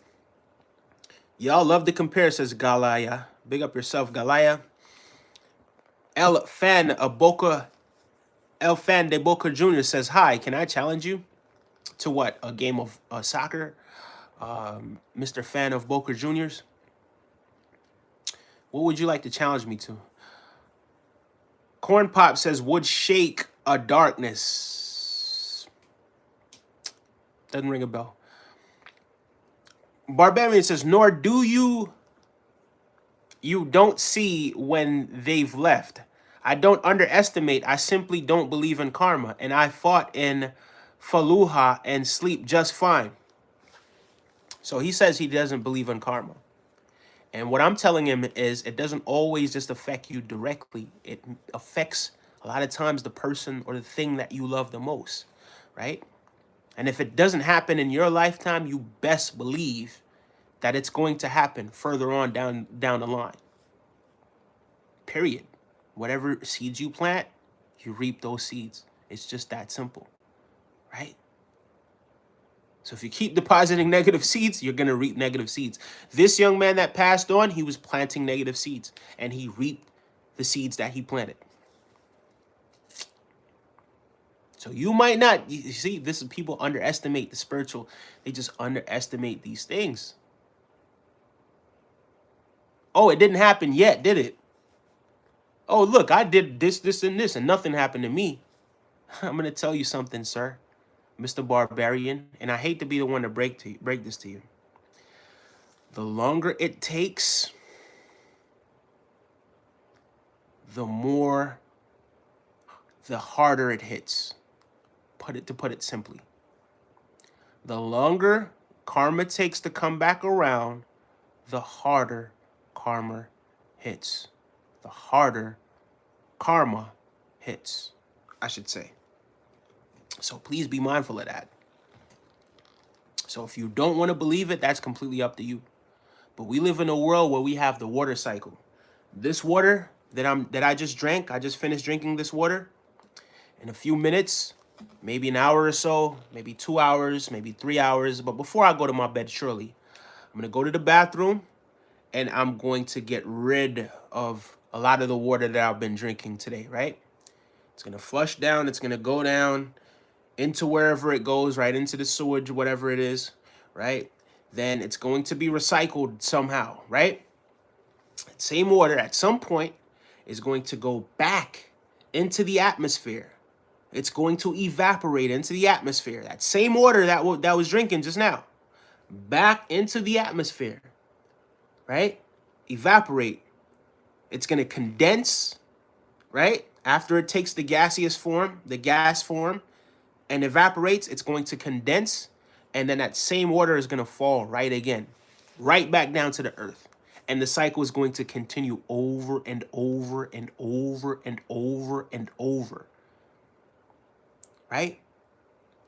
Y'all love to compare, says Galaya. Big up yourself, Galaya. El Fan de Boca Jr. says, hi, can I challenge you to what? A game of soccer? Mr. Fan of Boca Juniors? What would you like to challenge me to? Corn Pop says, would shake a darkness. Doesn't ring a bell. Barbarian says, nor do you don't see when they've left. I don't underestimate. I simply don't believe in karma. And I fought in Fallujah and sleep just fine. So he says he doesn't believe in karma. And what I'm telling him is it doesn't always just affect you directly. It affects a lot of times the person or the thing that you love the most, right? And if it doesn't happen in your lifetime, you best believe that it's going to happen further on down the line. Period. Whatever seeds you plant, you reap those seeds. It's just that simple, right? So if you keep depositing negative seeds, you're going to reap negative seeds. This young man that passed on, he was planting negative seeds, and he reaped the seeds that he planted. So you might not, you see, this is people underestimate the spiritual. They just underestimate these things. Oh, it didn't happen yet, did it? Oh, look, I did this, this, and this, and nothing happened to me. I'm going to tell you something, sir, Mr. Barbarian, and I hate to be the one to break this to you. The longer it takes, the harder it hits. To put it simply. The longer karma takes to come back around, the harder karma hits. The harder karma hits, I should say. So please be mindful of that. So if you don't want to believe it, that's completely up to you. But we live in a world where we have the water cycle. This water that I just drank, I just finished drinking this water. In a few minutes, maybe an hour or so, maybe 2 hours, maybe 3 hours. But before I go to my bed, surely, I'm going to go to the bathroom and I'm going to get rid of a lot of the water that I've been drinking today, right? It's going to flush down. It's going to go down into wherever it goes, right? Into the sewage, whatever it is, right? Then it's going to be recycled somehow, right? That same water at some point is going to go back into the atmosphere. It's going to evaporate into the atmosphere. That same water that was drinking just now, back into the atmosphere, right? Evaporate. It's going to condense, right? After it takes the gaseous form, the gas form, and evaporates, it's going to condense, and then that same water is going to fall right again, right back down to the earth. And the cycle is going to continue over and over and over and over and over. Right?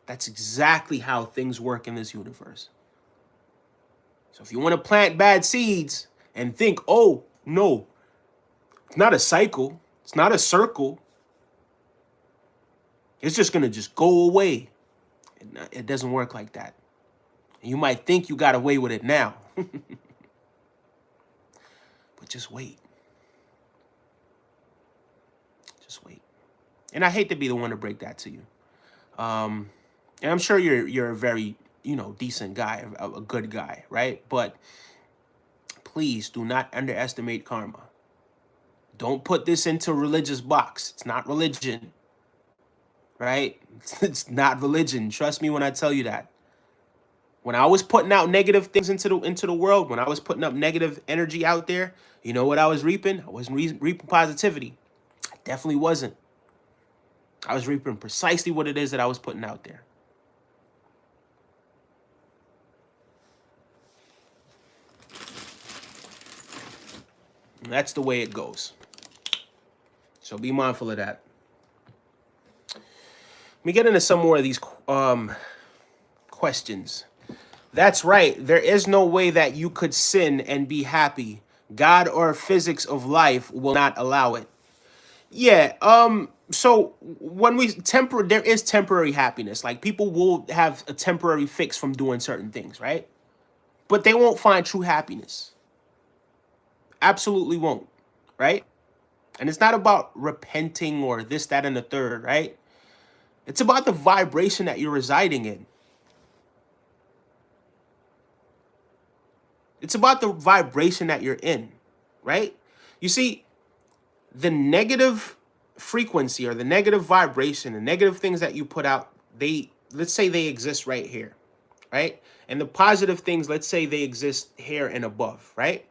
That's exactly how things work in this universe. So if you want to plant bad seeds and think, oh, no, it's not a cycle, it's not a circle, it's just going to just go away. It doesn't work like that. You might think you got away with it now. But just wait. Just wait. And I hate to be the one to break that to you. And I'm sure you're a very, decent guy, a good guy, right? But please do not underestimate karma. Don't put this into a religious box. It's not religion, right? It's not religion. Trust me when I tell you that. When I was putting out negative things into the world, when I was putting up negative energy out there, you know what I was reaping? I wasn't reaping positivity. I definitely wasn't. I was reaping precisely what it is that I was putting out there. And that's the way it goes. So be mindful of that. Let me get into some more of these questions. That's right. There is no way that you could sin and be happy. God or physics of life will not allow it. Yeah, so when there is temporary happiness. Like people will have a temporary fix from doing certain things, right? But they won't find true happiness. Absolutely won't, right? And it's not about repenting or this, that, and the third, right? It's about the vibration that you're residing in. It's about the vibration that you're in, right? You see, the negative frequency or the negative vibration, the negative things that you put out, let's say they exist right here, right? And the positive things, let's say they exist here and above, right?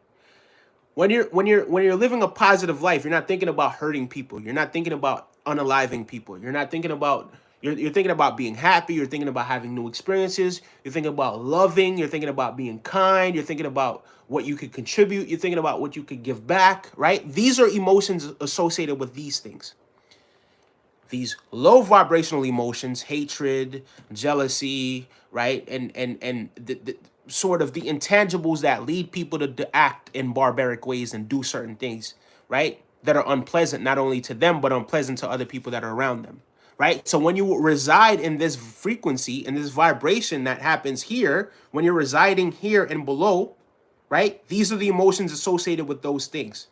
When you're living a positive life, you're not thinking about hurting people. You're not thinking about unaliving people. You're not thinking about you're thinking about being happy. You're thinking about having new experiences. You're thinking about loving. You're thinking about being kind. You're thinking about what you could contribute. You're thinking about what you could give back, right? These are emotions associated with these things. These low vibrational emotions, hatred, jealousy, right? And the sort of the intangibles that lead people to act in barbaric ways and do certain things, right? That are unpleasant, not only to them, but unpleasant to other people that are around them. right? So when you reside in this frequency, in this vibration that happens here, when you're residing here and below, right? These are the emotions associated with those things.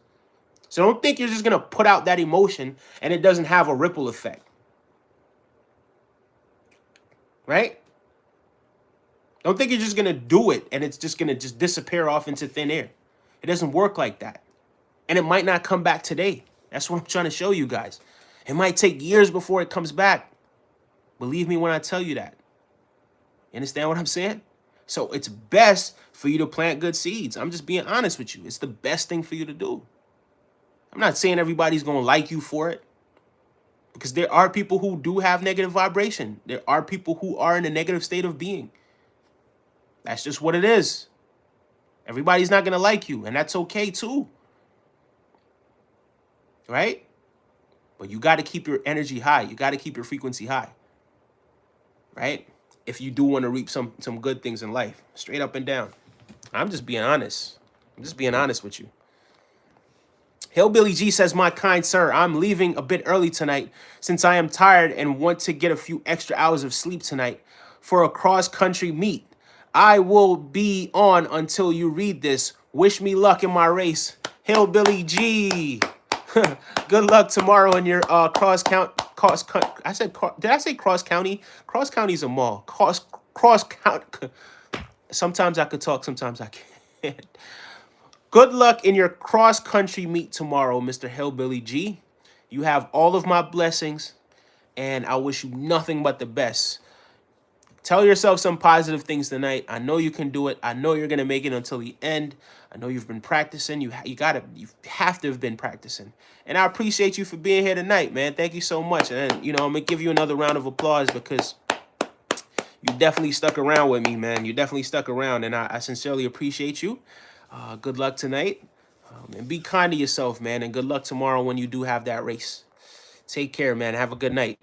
So don't think you're just going to put out that emotion and it doesn't have a ripple effect, right? Don't think you're just going to do it and it's just going to just disappear off into thin air. It doesn't work like that. And it might not come back today. That's what I'm trying to show you guys. It might take years before it comes back. Believe me when I tell you that. You understand what I'm saying? So it's best for you to plant good seeds. I'm just being honest with you. It's the best thing for you to do. I'm not saying everybody's going to like you for it, because there are people who do have negative vibration. There are people who are in a negative state of being. That's just what it is. Everybody's not going to like you, and that's okay too. Right? But you got to keep your energy high. You got to keep your frequency high. Right? If you do want to reap some good things in life, straight up and down. I'm just being honest. I'm just being honest with you. Hillbilly G says, my kind sir, I'm leaving a bit early tonight since I am tired and want to get a few extra hours of sleep tonight for a cross-country meet. I will be on until you read this. Wish me luck in my race. Hillbilly G. Good luck tomorrow in your did I say cross county? Cross county's a mall. Cross county. Sometimes I could talk, sometimes I can't. Good luck in your cross-country meet tomorrow, Mr. Hillbilly G. You have all of my blessings, and I wish you nothing but the best. Tell yourself some positive things tonight. I know you can do it. I know you're going to make it until the end. I know you've been practicing. You have to have been practicing. And I appreciate you for being here tonight, man. Thank you so much. And, I'm going to give you another round of applause because you definitely stuck around with me, man. You definitely stuck around, and I sincerely appreciate you. Good luck tonight, and be kind to yourself, man, and good luck tomorrow when you do have that race. Take care, man. Have a good night.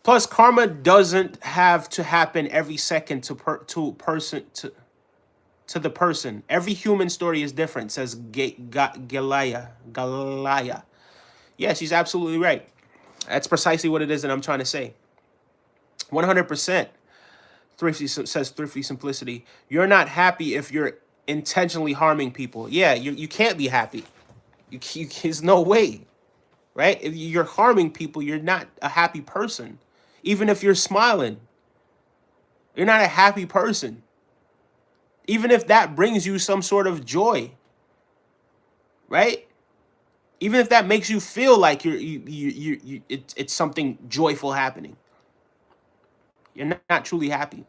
Plus, karma doesn't have to happen every second to the person. Every human story is different, says Galaya. Yeah, she's absolutely right. That's precisely what it is that I'm trying to say. 100%. Thrifty Simplicity. You're not happy if you're intentionally harming people. Yeah, you can't be happy. There's no way, right? If you're harming people, you're not a happy person. Even if you're smiling, you're not a happy person. Even if that brings you some sort of joy, right? Even if that makes you feel like it's something joyful happening, you're not truly happy,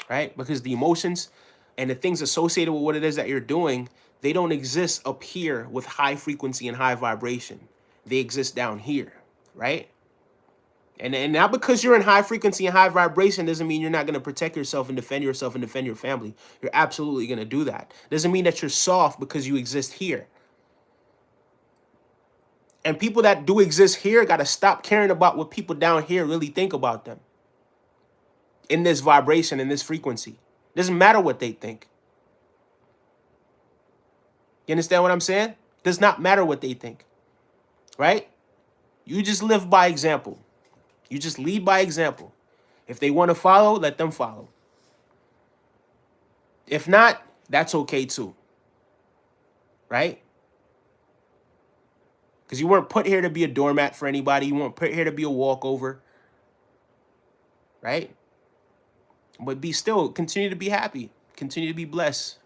right? Because the emotions and the things associated with what it is that you're doing, they don't exist up here with high frequency and high vibration. They exist down here, right? And not because you're in high frequency and high vibration doesn't mean you're not going to protect yourself and defend yourself and defend your family. You're absolutely going to do that. Doesn't mean that you're soft because you exist here. And people that do exist here got to stop caring about what people down here really think about them. In this vibration, in this frequency. Doesn't matter what they think. You understand what I'm saying? Does not matter what they think. Right? You just live by example. You just lead by example. If they want to follow, let them follow. If not, that's okay too. Right? Because you weren't put here to be a doormat for anybody. You weren't put here to be a walkover. Right? But continue to be happy. Continue to be blessed.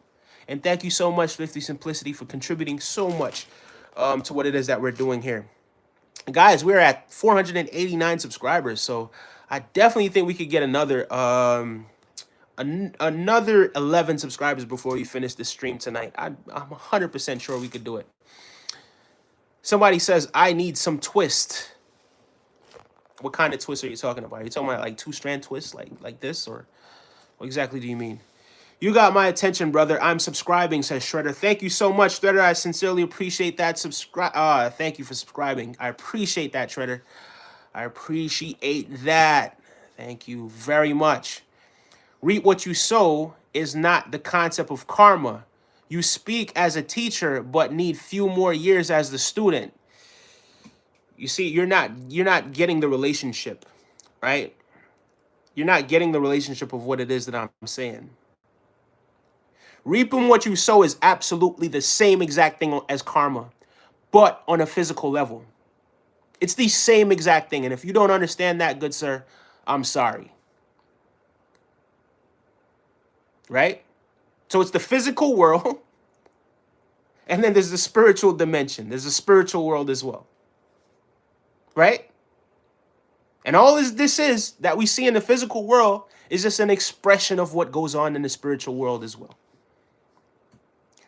And thank you so much, Thrifty Simplicity, for contributing so much to what it is that we're doing here. Guys, we're at 489 subscribers, so I definitely think we could get another 11 subscribers before we finish this stream tonight. I'm 100% sure we could do it. Somebody says, I need some twist. What kind of twist are you talking about? Are you talking about like 2-strand twist, like this, or what exactly do you mean? You got my attention, brother. I'm subscribing, says Shredder. Thank you so much, Shredder. I sincerely appreciate that. Thank you for subscribing. I appreciate that, Shredder. I appreciate that. Thank you very much. Reap what you sow is not the concept of karma. You speak as a teacher, but need few more years as the student. You see, you're not getting the relationship, right? You're not getting the relationship of what it is that I'm saying. Reaping what you sow is absolutely the same exact thing as karma, but on a physical level. It's the same exact thing. And if you don't understand that, good sir, I'm sorry. Right? So it's the physical world, and then there's the spiritual dimension. There's a spiritual world as well. Right? And all this is that we see in the physical world is just an expression of what goes on in the spiritual world as well.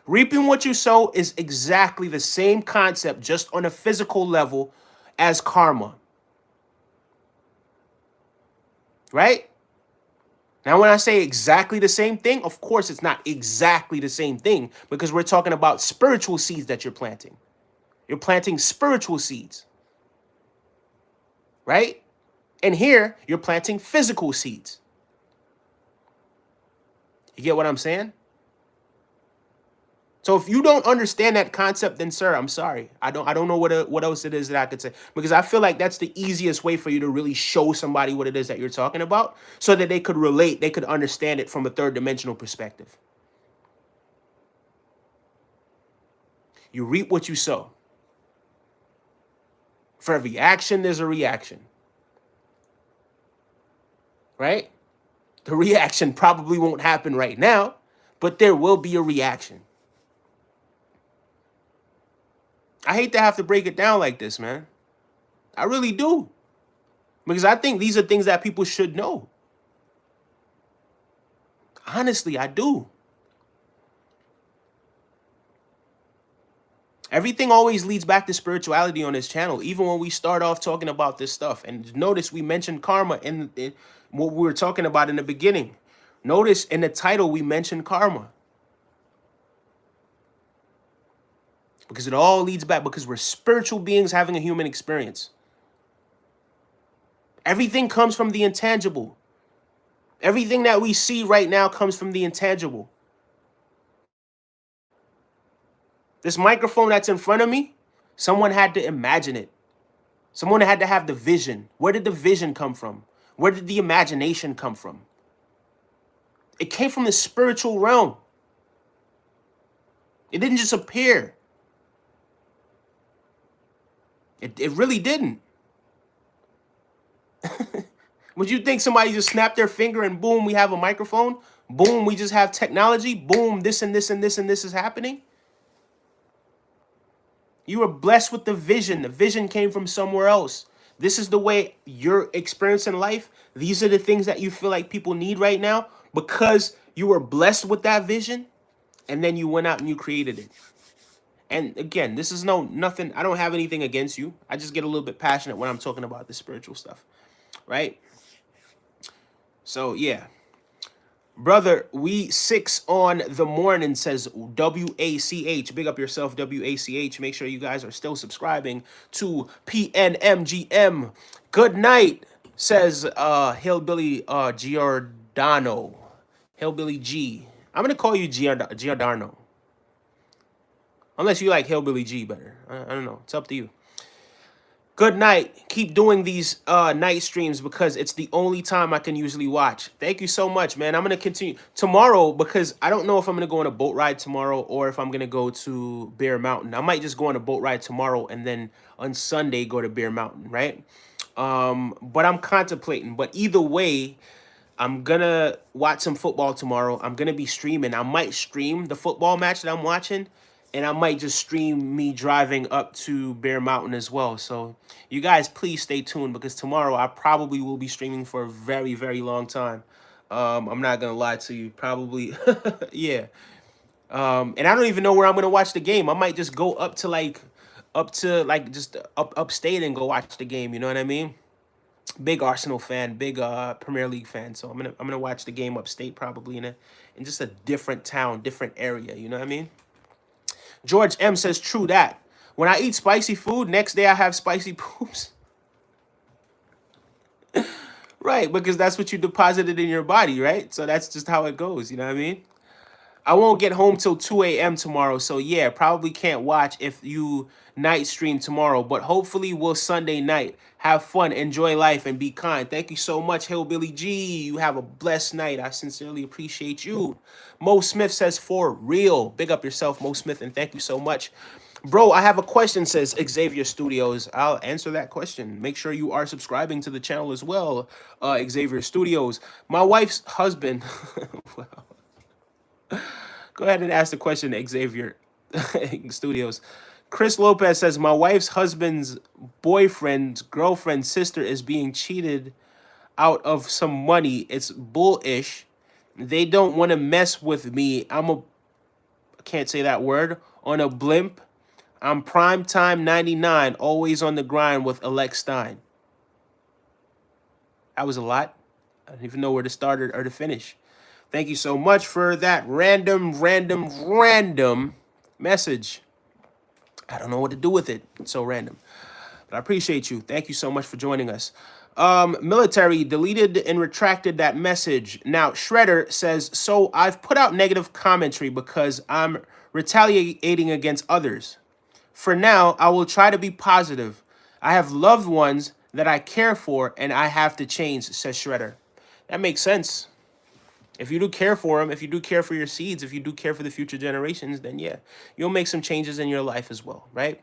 Reaping what you sow is exactly the same concept, just on a physical level, as karma. Right? Now, when I say exactly the same thing, of course, it's not exactly the same thing because we're talking about spiritual seeds that you're planting. You're planting spiritual seeds. Right? And here, you're planting physical seeds. You get what I'm saying? So if you don't understand that concept, then sir, I'm sorry. I don't know what else it is that I could say, because I feel like that's the easiest way for you to really show somebody what it is that you're talking about, so that they could relate, they could understand it from a third dimensional perspective. You reap what you sow. For every action, there's a reaction. Right? The reaction probably won't happen right now, but there will be a reaction. I hate to have to break it down like this, man. I really do. Because I think these are things that people should know. Honestly, I do. Everything always leads back to spirituality on this channel, even when we start off talking about this stuff. And notice we mentioned karma in what we were talking about in the beginning. Notice in the title we mentioned karma. Because it all leads back, because we're spiritual beings having a human experience. Everything comes from the intangible. Everything that we see right now comes from the intangible. This microphone that's in front of me, someone had to imagine it. Someone had to have the vision. Where did the vision come from? Where did the imagination come from? It came from the spiritual realm. It didn't just appear. It really didn't. Would you think somebody just snapped their finger and boom, we have a microphone? Boom, we just have technology? Boom, this and this and this and this is happening? You were blessed with the vision. The vision came from somewhere else. This is the way you're experiencing life. These are the things that you feel like people need right now because you were blessed with that vision, and then you went out and you created it. And again, this is nothing. I don't have anything against you. I just get a little bit passionate when I'm talking about the spiritual stuff, right? So yeah. Brother, we 6 on the morning says WACH. Big up yourself, WACH. Make sure you guys are still subscribing to PNMGM. Good night, says Hillbilly Giordano. Hillbilly G. I'm going to call you Giordano. Unless you like Hillbilly G better. I don't know. It's up to you. Good night. Keep doing these night streams because it's the only time I can usually watch. Thank you so much, man. I'm going to continue tomorrow because I don't know if I'm going to go on a boat ride tomorrow or if I'm going to go to Bear Mountain. I might just go on a boat ride tomorrow and then on Sunday go to Bear Mountain, right? But I'm contemplating. But either way, I'm going to watch some football tomorrow. I'm going to be streaming. I might stream the football match that I'm watching. And I might just stream me driving up to Bear Mountain as well. So you guys, please stay tuned because tomorrow I probably will be streaming for a very, very long time. I'm not going to lie to you. Probably, yeah. And I don't even know where I'm going to watch the game. I might just go up to just upstate and go watch the game. You know what I mean? Big Arsenal fan, big Premier League fan. So I'm gonna watch the game upstate, probably in just a different town, different area. You know what I mean? George M says, true that. When I eat spicy food, next day I have spicy poops. Right, because that's what you deposited in your body, right? So that's just how it goes, you know what I mean? I won't get home till 2 a.m. tomorrow. So yeah, probably can't watch if you night stream tomorrow. But hopefully we'll Sunday night. Have fun, enjoy life, and be kind. Thank you so much, Hillbilly G. You have a blessed night. I sincerely appreciate you. Mo Smith says, for real. Big up yourself, Mo Smith, and thank you so much. Bro, I have a question, says Xavier Studios. I'll answer that question. Make sure you are subscribing to the channel as well, Xavier Studios. My wife's husband... Wow. Go ahead and ask the question, Xavier Studios. Chris Lopez says, my wife's husband's boyfriend's girlfriend's sister is being cheated out of some money. It's bullish. They don't want to mess with me. I can't say that word, on a blimp. I'm prime time 99, always on the grind with Alex Stein. That was a lot. I don't even know where to start or to finish. Thank you so much for that random message. I don't know what to do with it. It's so random. But I appreciate you. Thank you so much for joining us. Military deleted and retracted that message. Now, Shredder says, so I've put out negative commentary because I'm retaliating against others. For now, I will try to be positive. I have loved ones that I care for and I have to change, says Shredder. That makes sense. If you do care for them, if you do care for your seeds, if you do care for the future generations, then yeah, you'll make some changes in your life as well, right?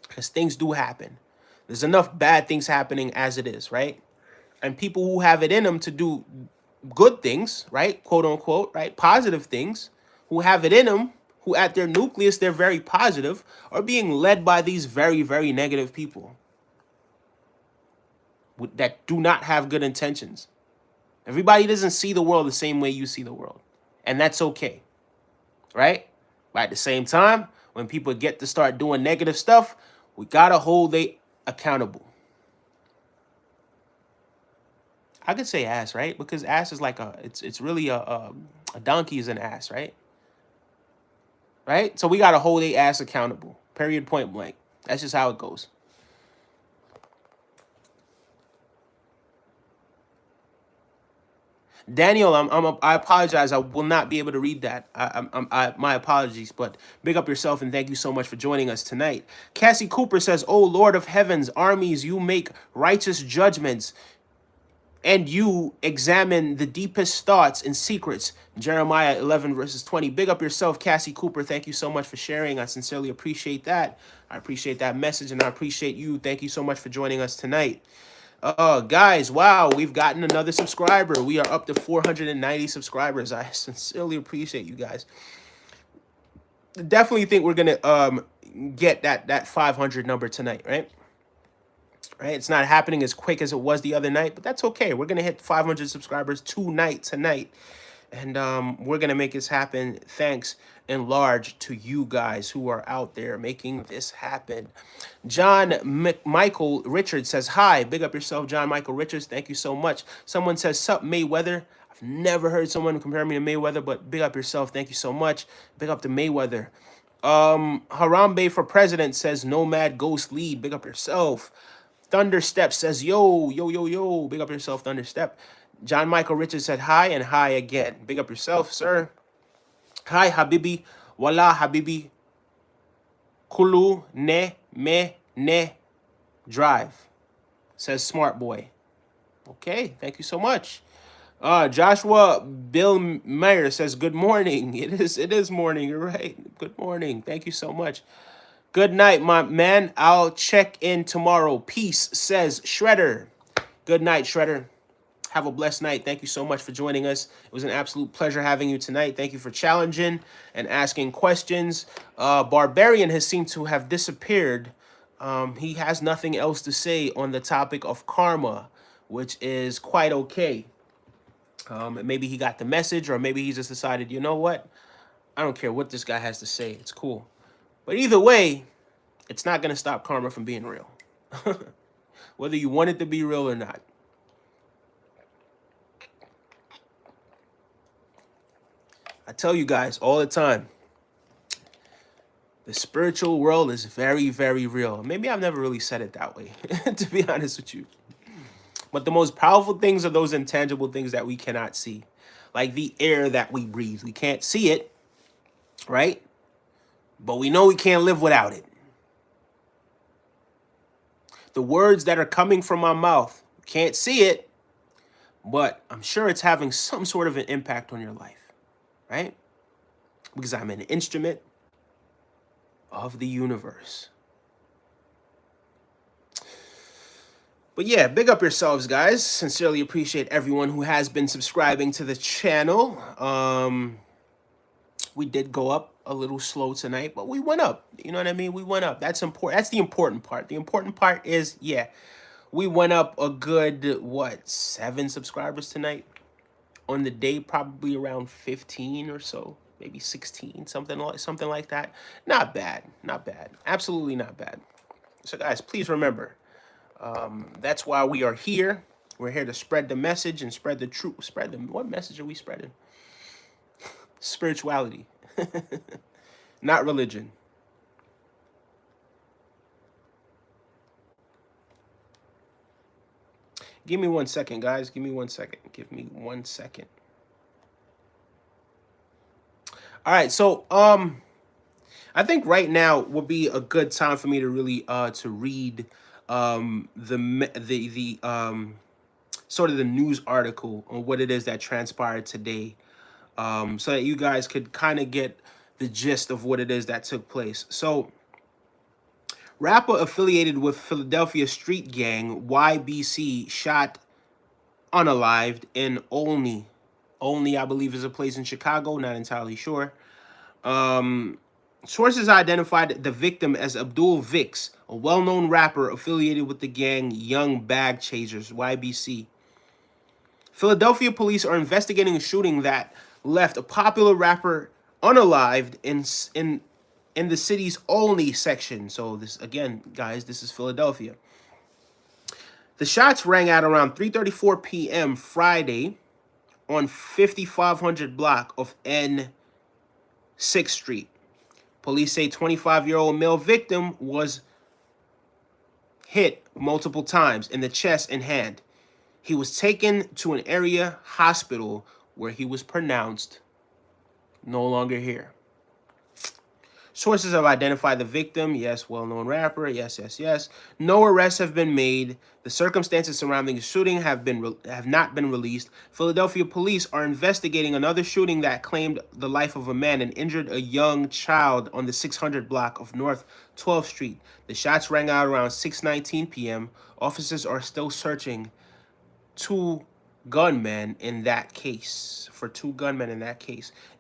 Because things do happen. There's enough bad things happening as it is, right? And people who have it in them to do good things, right? Quote unquote, right? Positive things, who have it in them, who at their nucleus, they're very positive, are being led by these very, very negative people that do not have good intentions. Everybody doesn't see the world the same way you see the world. And that's okay, right? But at the same time, when people get to start doing negative stuff, we got to hold they accountable. I could say ass, right? Because ass is like it's really a donkey is an ass, right? Right? So we got to hold they ass accountable. Period, point blank. That's just how it goes. Daniel, I apologize. I will not be able to read that. My apologies, but big up yourself and thank you so much for joining us tonight. Cassie Cooper says, "Oh Lord of heavens, armies, you make righteous judgments, and you examine the deepest thoughts and secrets." Jeremiah 11 verses 20. Big up yourself, Cassie Cooper. Thank you so much for sharing. I sincerely appreciate that. I appreciate that message, and I appreciate you. Thank you so much for joining us tonight. Guys, wow, we've gotten another subscriber. We are up to 490 subscribers. I sincerely appreciate you guys. Definitely think we're gonna get that 500 number tonight, right? Right? It's not happening as quick as it was the other night, but that's okay. We're gonna hit 500 subscribers tonight, and we're gonna make this happen. Thanks in large to you guys who are out there making this happen. John Michael Richards says, hi, big up yourself, John Michael Richards. Thank you so much. Someone says, sup, Mayweather. I've never heard someone compare me to Mayweather, but big up yourself. Thank you so much. Big up to Mayweather. Harambe for president says, Nomad Ghost lead. Big up yourself. Thunderstep says, yo. Big up yourself, Thunderstep. John Michael Richards said, hi and hi again. Big up yourself, sir. Hi, Habibi. Wala, Habibi. Kulu, ne, drive. Says Smart Boy. Okay, thank you so much. Joshua Bill Meyer says, good morning. It is morning. You're right. Good morning. Thank you so much. Good night, my man. I'll check in tomorrow. Peace, says Shredder. Good night, Shredder. Have a blessed night. Thank you so much for joining us. It was an absolute pleasure having you tonight. Thank you for challenging and asking questions. Barbarian has seemed to have disappeared. He has nothing else to say on the topic of karma, which is quite okay. Maybe he got the message, or maybe he just decided, you know what? I don't care what this guy has to say. It's cool. But either way, it's not going to stop karma from being real. Whether you want it to be real or not. I tell you guys all the time, the spiritual world is very, very real. Maybe I've never really said it that way, to be honest with you. But the most powerful things are those intangible things that we cannot see. Like the air that we breathe. We can't see it, right? But we know we can't live without it. The words that are coming from my mouth, can't see it, but I'm sure it's having some sort of an impact on your life, right? Because I'm an instrument of the universe. But yeah, big up yourselves, guys. Sincerely appreciate everyone who has been subscribing to the channel. We did go up a little slow tonight, but we went up. You know what I mean? We went up. That's important. That's the important part. The important part is, yeah, we went up a good, what, 7 subscribers tonight? On the day, probably around 15 or so, maybe 16, something like that. Not bad, not bad. Absolutely not bad. So guys, please remember, that's why we are here. We're here to spread the message and spread the truth. Spread them. What message are we spreading? Spirituality, not religion. Give me 1 second, guys. Give me 1 second. Give me 1 second. All right, so I think right now would be a good time for me to really to read the sort of the news article on what it is that transpired today, so that you guys could kind of get the gist of what it is that took place. So, rapper affiliated with Philadelphia street gang YBC shot unalived in Olney. Olney, I believe, is a place in Chicago. Not entirely sure. Sources identified the victim as Abdul Vix, a well-known rapper affiliated with the gang Young Bag Chasers, YBC. Philadelphia police are investigating a shooting that left a popular rapper unalived in the city's Olney section. So this, again, guys, this is Philadelphia. The shots rang out around 3:34 p.m. Friday on 5500 block of N 6th Street. Police say 25-year-old male victim was hit multiple times in the chest and hand. He was taken to an area hospital where he was pronounced no longer here. Sources have identified the victim. Yes, well-known rapper. Yes, yes, yes. No arrests have been made. The circumstances surrounding the shooting have not been released. Philadelphia police are investigating another shooting that claimed the life of a man and injured a young child on the 600 block of North 12th Street. The shots rang out around 6:19 p.m. Officers are still searching two gunmen in that case.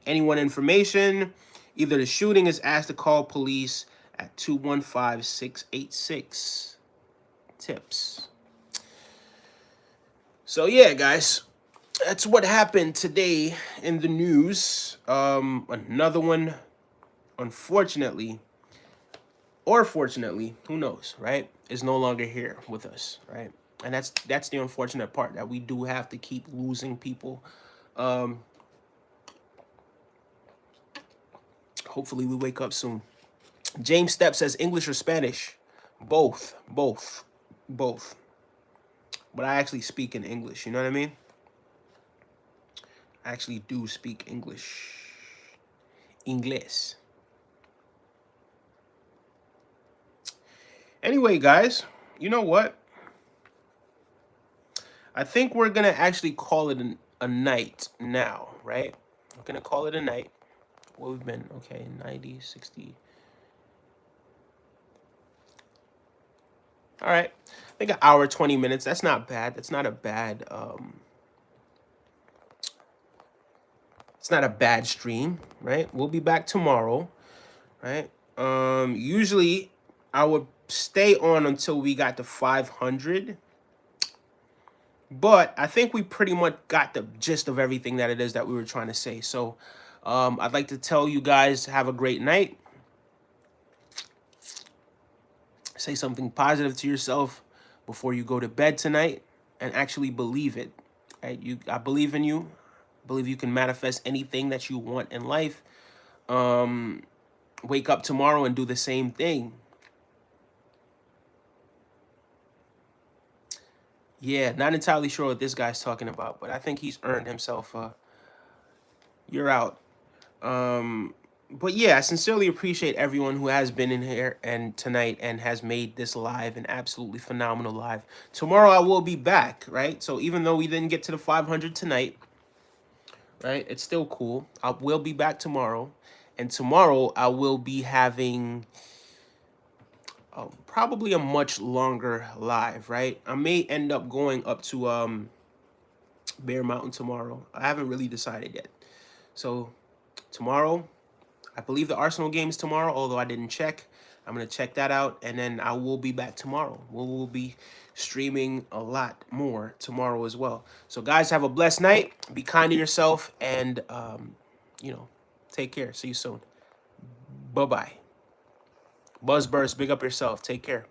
Anyone information? Either the shooting is asked to call police at 215-686 tips. So yeah, guys, that's what happened today in the news. Another one, unfortunately, or fortunately, who knows, right, is no longer here with us, right? And that's the unfortunate part, that we do have to keep losing people. Hopefully we wake up soon. James Stepp says English or Spanish? Both. But I actually speak in English, you know what I mean? I actually do speak English. Inglés. Anyway, guys, you know what? I think we're going to actually call it a night now, right? We're going to call it a night. What we've been, okay, 90, 60. All right. I think an hour, 20 minutes. That's not bad. That's not a bad, it's not a bad stream, right? We'll be back tomorrow, right? Usually I would stay on until we got to 500. But I think we pretty much got the gist of everything that it is that we were trying to say. So I'd like to tell you guys, have a great night. Say something positive to yourself before you go to bed tonight, and actually believe it. Right? I believe in you. I believe you can manifest anything that you want in life. Wake up tomorrow and do the same thing. Yeah, not entirely sure what this guy's talking about, but I think he's earned himself. You're out. But yeah, I sincerely appreciate everyone who has been in here and tonight and has made this live an absolutely phenomenal live. Tomorrow I will be back, right? So even though we didn't get to the 500 tonight, right? It's still cool. I will be back tomorrow, and tomorrow I will be having probably a much longer live, right? I may end up going up to Bear Mountain tomorrow. I haven't really decided yet. So tomorrow, I believe the Arsenal game is tomorrow, although I didn't check. I'm going to check that out, and then I will be back tomorrow. We will be streaming a lot more tomorrow as well. So, guys, have a blessed night. Be kind to yourself, and, you know, take care. See you soon. Bye-bye. Buzzburst, big up yourself. Take care.